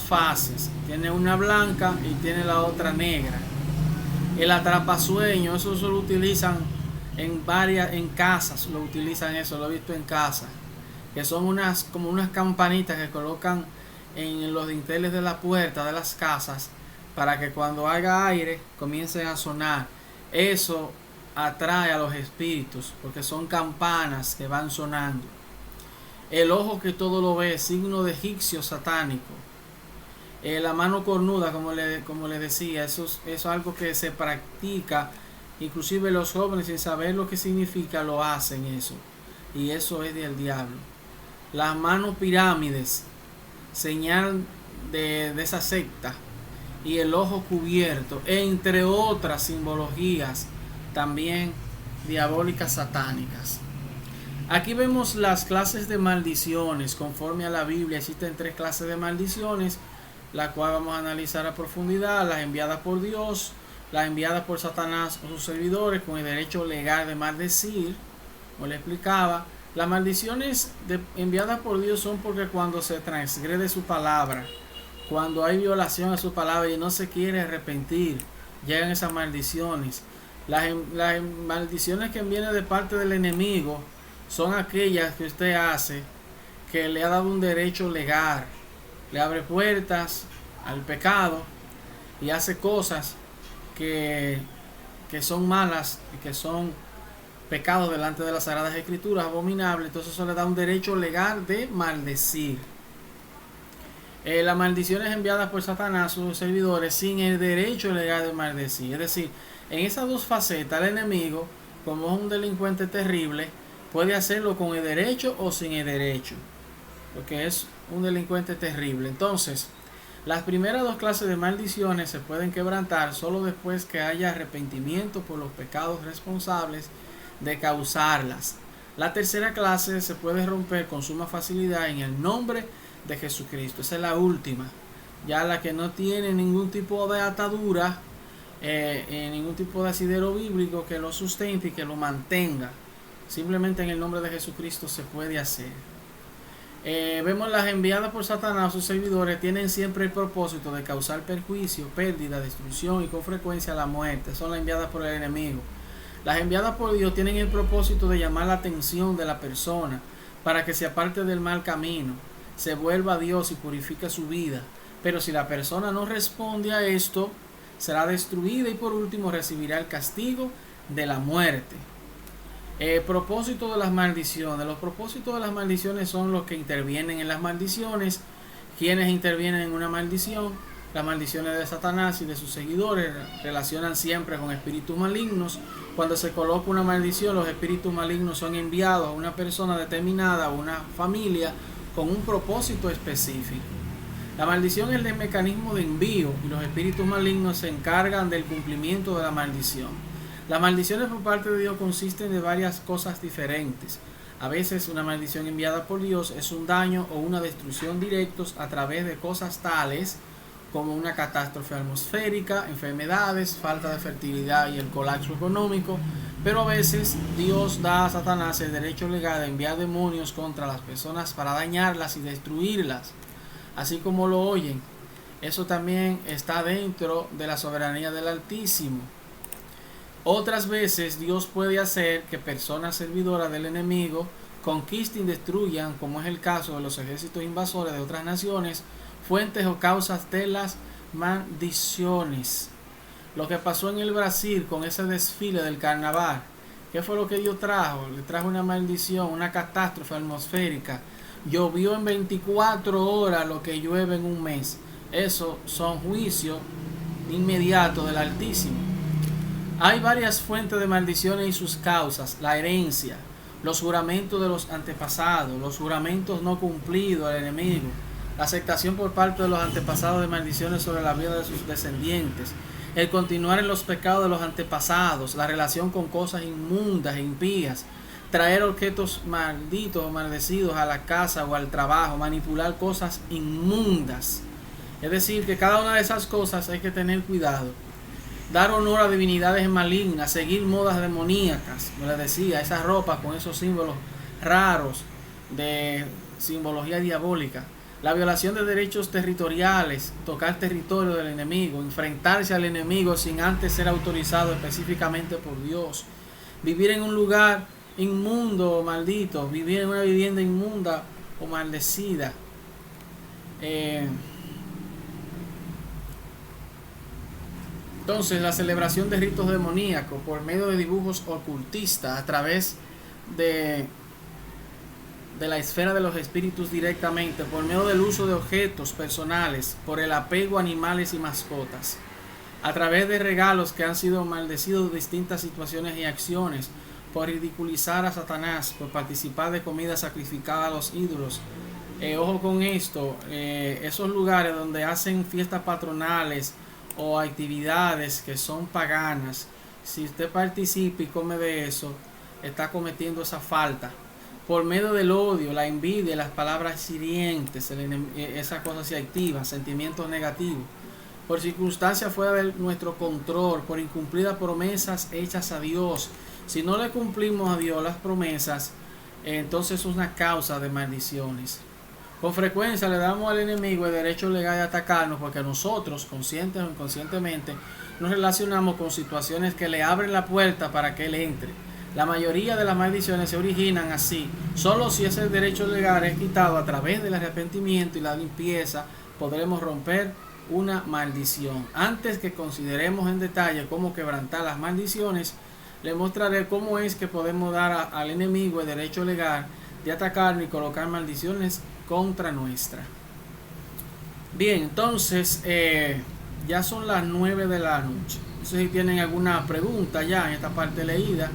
fases, tiene una blanca y tiene la otra negra. El atrapasueño, eso se lo utilizan en casas, lo utilizan eso, lo he visto en casa, que son como unas campanitas que colocan en los dinteles de la puerta de las casas para que cuando haga aire comiencen a sonar. Eso atrae a los espíritus porque son campanas que van sonando. El ojo que todo lo ve, signo de egipcio satánico. La mano cornuda, como le decía, eso es algo que se practica. Inclusive los jóvenes, sin saber lo que significa, lo hacen eso. Y eso es del diablo. Las manos pirámides, señal de esa secta. Y el ojo cubierto, entre otras simbologías también diabólicas satánicas. Aquí vemos las clases de maldiciones. Conforme a la Biblia existen 3 clases de maldiciones, la cual vamos a analizar a profundidad: las enviadas por Dios, las enviadas por Satanás o sus servidores con el derecho legal de maldecir. Como le explicaba, las maldiciones enviadas por Dios son porque cuando se transgrede su palabra, cuando hay violación a su palabra y no se quiere arrepentir, llegan esas maldiciones. Las maldiciones que vienen de parte del enemigo son aquellas que usted hace que le ha dado un derecho legal, le abre puertas al pecado y hace cosas que son malas y que son pecados delante de las Sagradas Escrituras, abominables. Entonces eso le da un derecho legal de maldecir. Las maldiciones enviadas por Satanás a sus servidores sin el derecho legal de maldecir. Es decir, en esas 2 facetas, el enemigo, como es un delincuente terrible, puede hacerlo con el derecho o sin el derecho, porque es un delincuente terrible. Entonces, las primeras 2 clases de maldiciones se pueden quebrantar solo después que haya arrepentimiento por los pecados responsables de causarlas. La tercera clase se puede romper con suma facilidad en el nombre de Jesucristo. Esa es la última, ya la que no tiene ningún tipo de atadura, ningún tipo de asidero bíblico que lo sustente y que lo mantenga. Simplemente en el nombre de Jesucristo se puede hacer. Vemos las enviadas por Satanás, sus servidores tienen siempre el propósito de causar perjuicio, pérdida, destrucción y con frecuencia la muerte. Son las enviadas por el enemigo. Las enviadas por Dios tienen el propósito de llamar la atención de la persona para que se aparte del mal camino, se vuelva a Dios y purifique su vida. Pero si la persona no responde a esto, será destruida y por último recibirá el castigo de la muerte. Propósito de las maldiciones. Los propósitos de las maldiciones son los que intervienen en las maldiciones. ¿Quiénes intervienen en una maldición? Las maldiciones de Satanás y de sus seguidores relacionan siempre con espíritus malignos. Cuando se coloca una maldición, los espíritus malignos son enviados a una persona determinada o una familia con un propósito específico. La maldición es el mecanismo de envío y los espíritus malignos se encargan del cumplimiento de la maldición. Las maldiciones por parte de Dios consisten de varias cosas diferentes. A veces una maldición enviada por Dios es un daño o una destrucción directos a través de cosas tales como una catástrofe atmosférica, enfermedades, falta de fertilidad y el colapso económico, pero a veces Dios da a Satanás el derecho legal de enviar demonios contra las personas para dañarlas y destruirlas, así como lo oyen. Eso también está dentro de la soberanía del Altísimo. Otras veces Dios puede hacer que personas servidoras del enemigo conquisten y destruyan, como es el caso de los ejércitos invasores de otras naciones, fuentes o causas de las maldiciones. Lo que pasó en el Brasil con ese desfile del carnaval, ¿qué fue lo que Dios trajo? Le trajo una maldición, una catástrofe atmosférica. Llovió en 24 horas lo que llueve en un mes. Eso son juicios inmediatos del Altísimo. Hay varias fuentes de maldiciones y sus causas: la herencia, los juramentos de los antepasados, los juramentos no cumplidos al enemigo, la aceptación por parte de los antepasados de maldiciones sobre la vida de sus descendientes, el continuar en los pecados de los antepasados, la relación con cosas inmundas e impías, traer objetos malditos o maldecidos a la casa o al trabajo, manipular cosas inmundas. Es decir, que cada una de esas cosas hay que tener cuidado. Dar honor a divinidades malignas, seguir modas demoníacas, como les decía, esas ropas con esos símbolos raros de simbología diabólica. La violación de derechos territoriales, tocar territorio del enemigo, enfrentarse al enemigo sin antes ser autorizado específicamente por Dios, vivir en un lugar inmundo o maldito, vivir en una vivienda inmunda o maldecida. Entonces, la celebración de ritos demoníacos por medio de dibujos ocultistas a través de la esfera de los espíritus directamente, por medio del uso de objetos personales, por el apego a animales y mascotas, a través de regalos que han sido maldecidos de distintas situaciones y acciones, por ridiculizar a Satanás, por participar de comida sacrificada a los ídolos. Ojo con esto, esos lugares donde hacen fiestas patronales o actividades que son paganas, si usted participa y come de eso, está cometiendo esa falta. Por medio del odio, la envidia, las palabras hirientes, esas cosas se activan, sentimientos negativos. Por circunstancias fuera de nuestro control, por incumplidas promesas hechas a Dios. Si no le cumplimos a Dios las promesas, entonces es una causa de maldiciones. Con frecuencia le damos al enemigo el derecho legal de atacarnos porque nosotros, conscientes o inconscientemente, nos relacionamos con situaciones que le abren la puerta para que él entre. La mayoría de las maldiciones se originan así. Solo si ese derecho legal es quitado a través del arrepentimiento y la limpieza, podremos romper una maldición. Antes que consideremos en detalle cómo quebrantar las maldiciones, le mostraré cómo es que podemos dar al enemigo el derecho legal de atacarnos y colocar maldiciones contra nuestra. Bien, entonces ya son las 9 de la noche. No sé si tienen alguna pregunta ya en esta parte leída.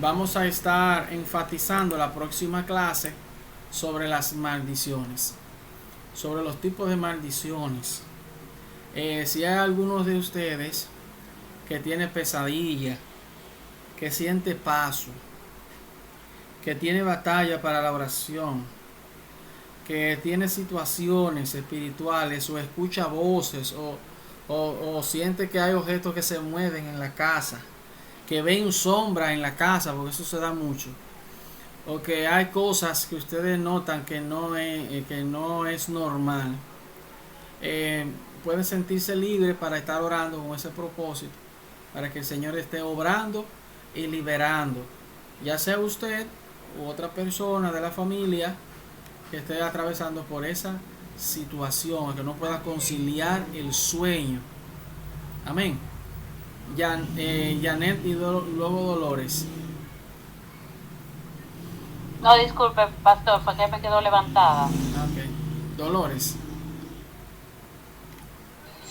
Vamos a estar enfatizando la próxima clase sobre las maldiciones, sobre los tipos de maldiciones. Si hay algunos de ustedes que tiene pesadilla, que siente paso, que tiene batalla para la oración, que tiene situaciones espirituales o escucha voces o siente que hay objetos que se mueven en la casa, que ven sombras en la casa, porque eso se da mucho, o que hay cosas que ustedes notan que no es normal, pueden sentirse libres para estar orando con ese propósito, para que el Señor esté obrando y liberando, ya sea usted u otra persona de la familia que esté atravesando por esa situación, que no pueda conciliar el sueño. Amén. Janet y luego Dolores. No, disculpe, pastor, fue que me quedó levantada. Okay. Dolores.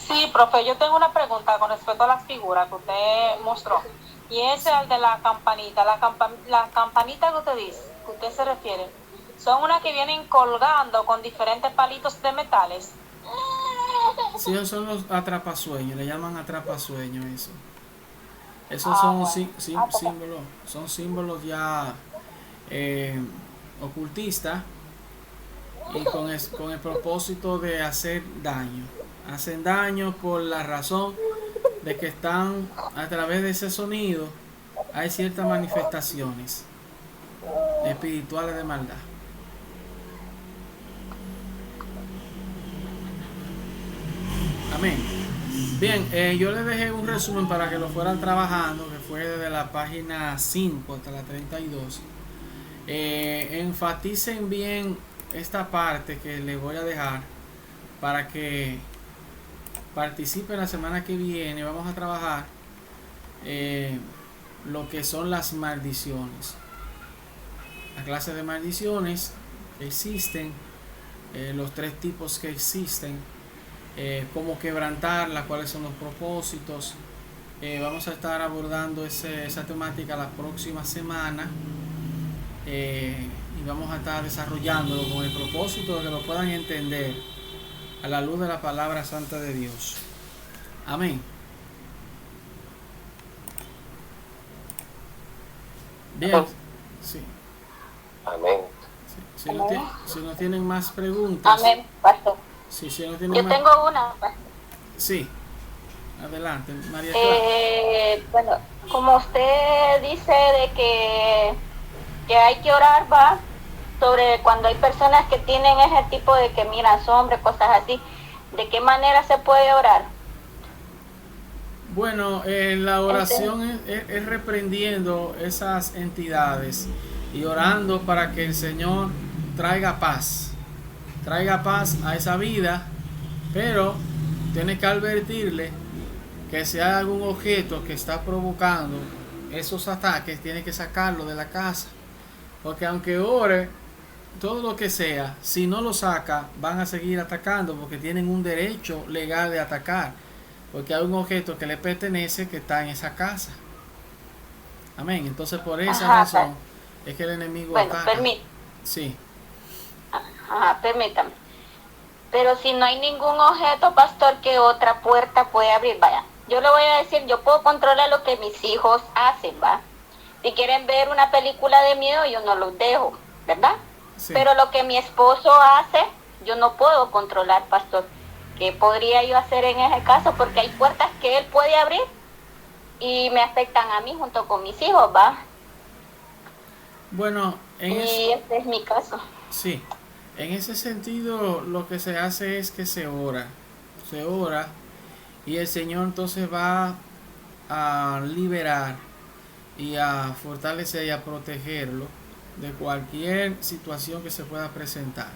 Sí, profe, yo tengo una pregunta con respecto a las figuras que usted mostró. Y es el de la campanita. La campanita que usted dice, que usted se refiere, son unas que vienen colgando con diferentes palitos de metales. Sí, esos son los atrapasueños, le llaman atrapasueños eso. Esos Ah, son bueno. símbolos, son símbolos ya ocultistas y con el propósito de hacer daño. Hacen daño por la razón de que están a través de ese sonido, hay ciertas manifestaciones espirituales de maldad. Amén. Bien, yo les dejé un resumen para que lo fueran trabajando, que fue desde la página 5 hasta la 32. Enfaticen bien esta parte que les voy a dejar para que participen la semana que viene. Vamos a trabajar lo que son las maldiciones, las clases de maldiciones que existen, los 3 tipos que existen, cómo quebrantarlas, cuáles son los propósitos. Vamos a estar abordando esa temática la próxima semana, y vamos a estar desarrollándolo con el propósito de que lo puedan entender a la luz de la palabra santa de Dios. Amén. Bien, sí. Amén. Sí. Si no tienen más preguntas. Amén, pastor. Sí, si no tienen Yo más... tengo una, pastor. Sí. Adelante, María Clara. Bueno, como usted dice de que hay que orar, va, sobre cuando hay personas que tienen ese tipo de que miran sombras, cosas así, ¿de qué manera se puede orar? Bueno, la oración es reprendiendo esas entidades y orando para que el Señor traiga paz a esa vida, pero tiene que advertirle que si hay algún objeto que está provocando esos ataques, tiene que sacarlo de la casa, porque aunque ore todo lo que sea, si no lo saca, van a seguir atacando, porque tienen un derecho legal de atacar, porque hay un objeto que le pertenece que está en esa casa. Amén. Entonces por esa razón es que el enemigo ataca. Sí. Permítame. Pero si no hay ningún objeto, pastor, que otra puerta puede abrir, vaya. Yo le voy a decir, yo puedo controlar lo que mis hijos hacen, va. Si quieren ver una película de miedo, yo no los dejo, ¿verdad? Sí. Pero lo que mi esposo hace, yo no puedo controlar, pastor. ¿Qué podría yo hacer en ese caso? Porque hay puertas que él puede abrir y me afectan a mí junto con mis hijos, ¿va? Bueno, este es mi caso. Sí, en ese sentido lo que se hace es que se ora y el Señor entonces va a liberar y a fortalecer y a protegerlo de cualquier situación que se pueda presentar.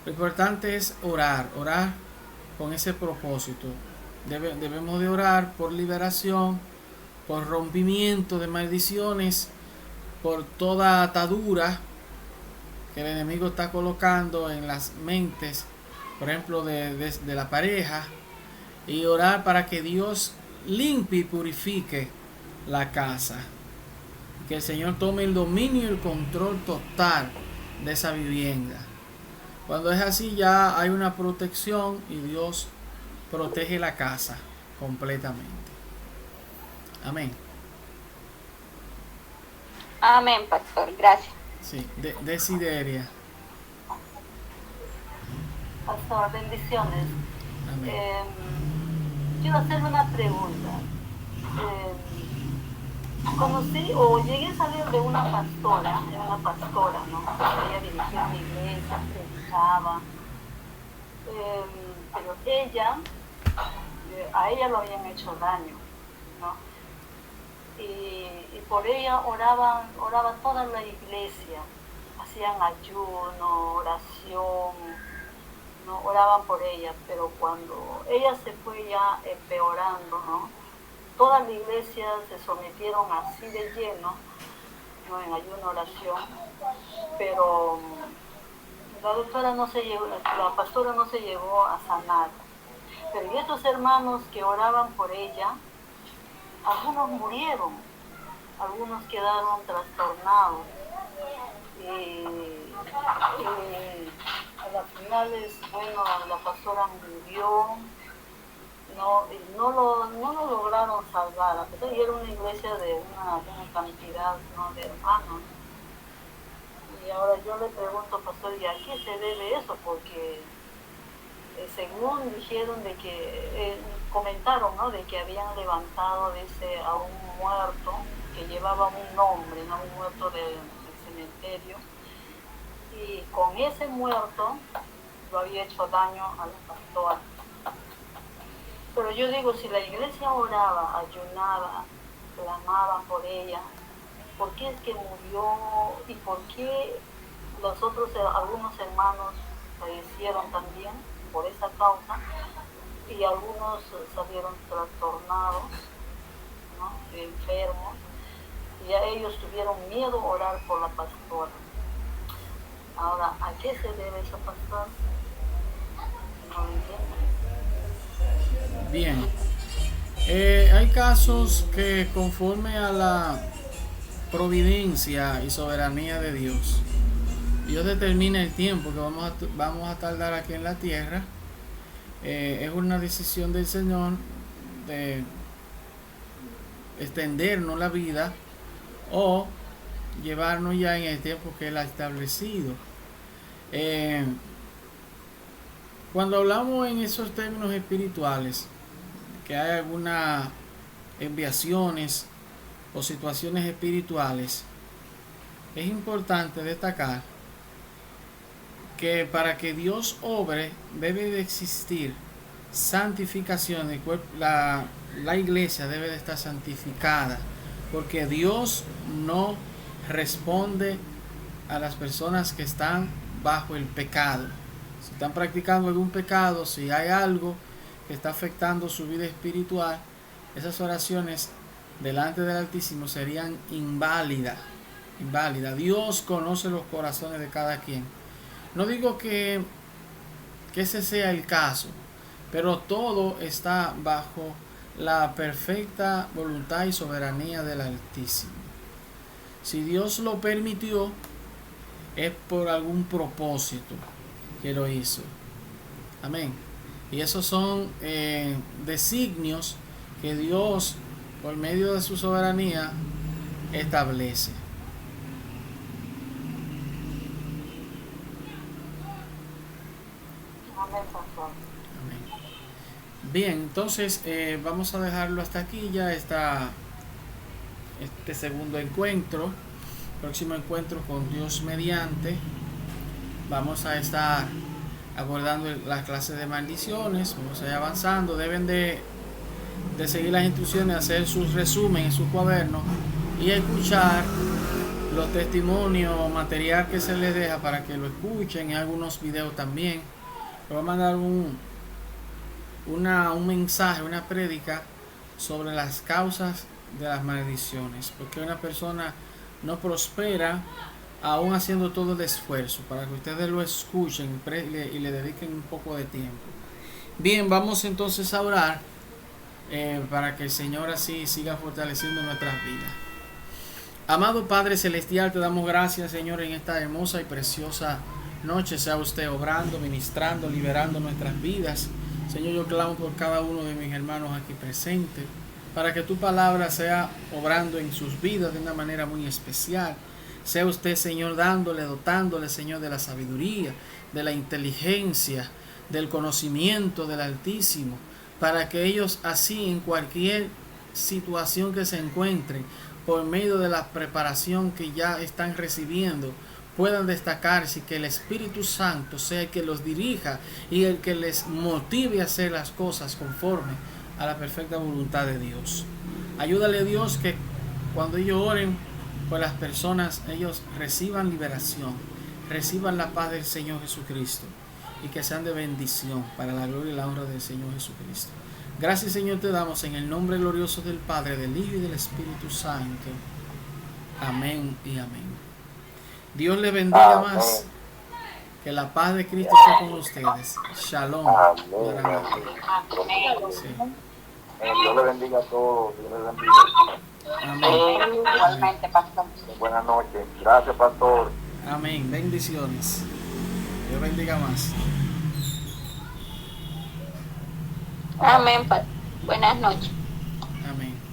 Lo importante es orar con ese propósito. Debemos de orar por liberación, por rompimiento de maldiciones, por toda atadura que el enemigo está colocando en las mentes, por ejemplo, de la pareja, y orar para que Dios limpie y purifique la casa. Que el Señor tome el dominio y el control total de esa vivienda. Cuando es así, ya hay una protección y Dios protege la casa completamente. Amén. Amén, pastor. Gracias. Sí, Desideria. Pastor, bendiciones. Amén. Quiero hacerle una pregunta. Conocí o llegué a salir de una pastora, ¿no? Ella dirigía una iglesia, predicaba, pero a ella lo habían hecho daño, ¿no? Y por ella oraba toda la iglesia, hacían ayuno, oración, ¿no? Oraban por ella, pero cuando ella se fue ya empeorando, ¿no? Toda la iglesia se sometieron así de lleno, ¿no? En ayuno, oración, pero la pastora no se llegó a sanar. Pero y estos hermanos que oraban por ella, algunos murieron, algunos quedaron trastornados. A las finales, bueno, la pastora murió, no lo lograron salvar, a pesar de que era una iglesia de una cantidad, ¿no?, de hermanos. Y ahora yo le pregunto, pastor, ¿y a qué se debe eso? Porque según dijeron de que, comentaron, ¿no?, de que habían levantado, dice, a un muerto que llevaba un nombre, ¿no?, un muerto del cementerio, y con ese muerto lo había hecho daño a la pastora. Pero yo digo, si la iglesia oraba, ayunaba, clamaba por ella, ¿por qué es que murió? ¿Y por qué algunos hermanos fallecieron también por esa causa? Y algunos salieron trastornados, ¿no?, enfermos, y a ellos tuvieron miedo a orar por la pastora. Ahora, ¿a qué se debe eso, pastor? No lo entiendo. Bien. Hay casos que, conforme a la providencia y soberanía de Dios, Dios determina el tiempo que vamos a tardar aquí en la tierra. Es una decisión del Señor de extendernos la vida o llevarnos ya en el tiempo que Él ha establecido. Cuando hablamos en esos términos espirituales, que hay algunas enviaciones o situaciones espirituales, es importante destacar que para que Dios obre debe de existir santificación. La iglesia debe de estar santificada, porque Dios no responde a las personas que están bajo el pecado. Si están practicando algún pecado, si hay algo que está afectando su vida espiritual, esas oraciones delante del Altísimo serían inválidas. Dios conoce los corazones de cada quien. No digo que ese sea el caso, pero todo está bajo la perfecta voluntad y soberanía del Altísimo. Si Dios lo permitió, es por algún propósito que lo hizo. Amén. Y esos son designios que Dios, por medio de su soberanía, establece. Amén. Bien, entonces vamos a dejarlo hasta aquí. Ya está este segundo encuentro. Próximo encuentro con Dios mediante. Vamos a estar abordando las clases de maldiciones. Vamos a ir avanzando. Deben de seguir las instrucciones, hacer sus resumen en su cuaderno y escuchar los testimonios, material que se les deja para que lo escuchen, y algunos videos también. Les voy a mandar un mensaje, una prédica sobre las causas de las maldiciones, porque una persona no prospera aún haciendo todo el esfuerzo, para que ustedes lo escuchen y le dediquen un poco de tiempo. Bien, vamos entonces a orar para que el Señor así siga fortaleciendo nuestras vidas. Amado Padre Celestial, te damos gracias, Señor, en esta hermosa y preciosa noche. Sea usted obrando, ministrando, liberando nuestras vidas. Señor, yo clamo por cada uno de mis hermanos aquí presentes, para que tu palabra sea obrando en sus vidas de una manera muy especial. Sea usted, Señor, dotándole, Señor, de la sabiduría, de la inteligencia, del conocimiento del Altísimo, para que ellos así, en cualquier situación que se encuentren, por medio de la preparación que ya están recibiendo, puedan destacarse, y que el Espíritu Santo sea el que los dirija y el que les motive a hacer las cosas conforme a la perfecta voluntad de Dios. Ayúdale, Dios, que cuando ellos oren por las personas, ellos reciban liberación, reciban la paz del Señor Jesucristo, y que sean de bendición para la gloria y la honra del Señor Jesucristo. Gracias, Señor, te damos en el nombre glorioso del Padre, del Hijo y del Espíritu Santo. Amén y amén. Dios le bendiga más. Que la paz de Cristo esté con ustedes. Shalom. Amén. Maranatha. Amén. Sí. Dios le bendiga a todos. Dios le bendiga. Amén. Igualmente, pastor. Buenas noches. Gracias, pastor. Amén. Bendiciones. Dios bendiga más. Amén. Buenas noches. Amén.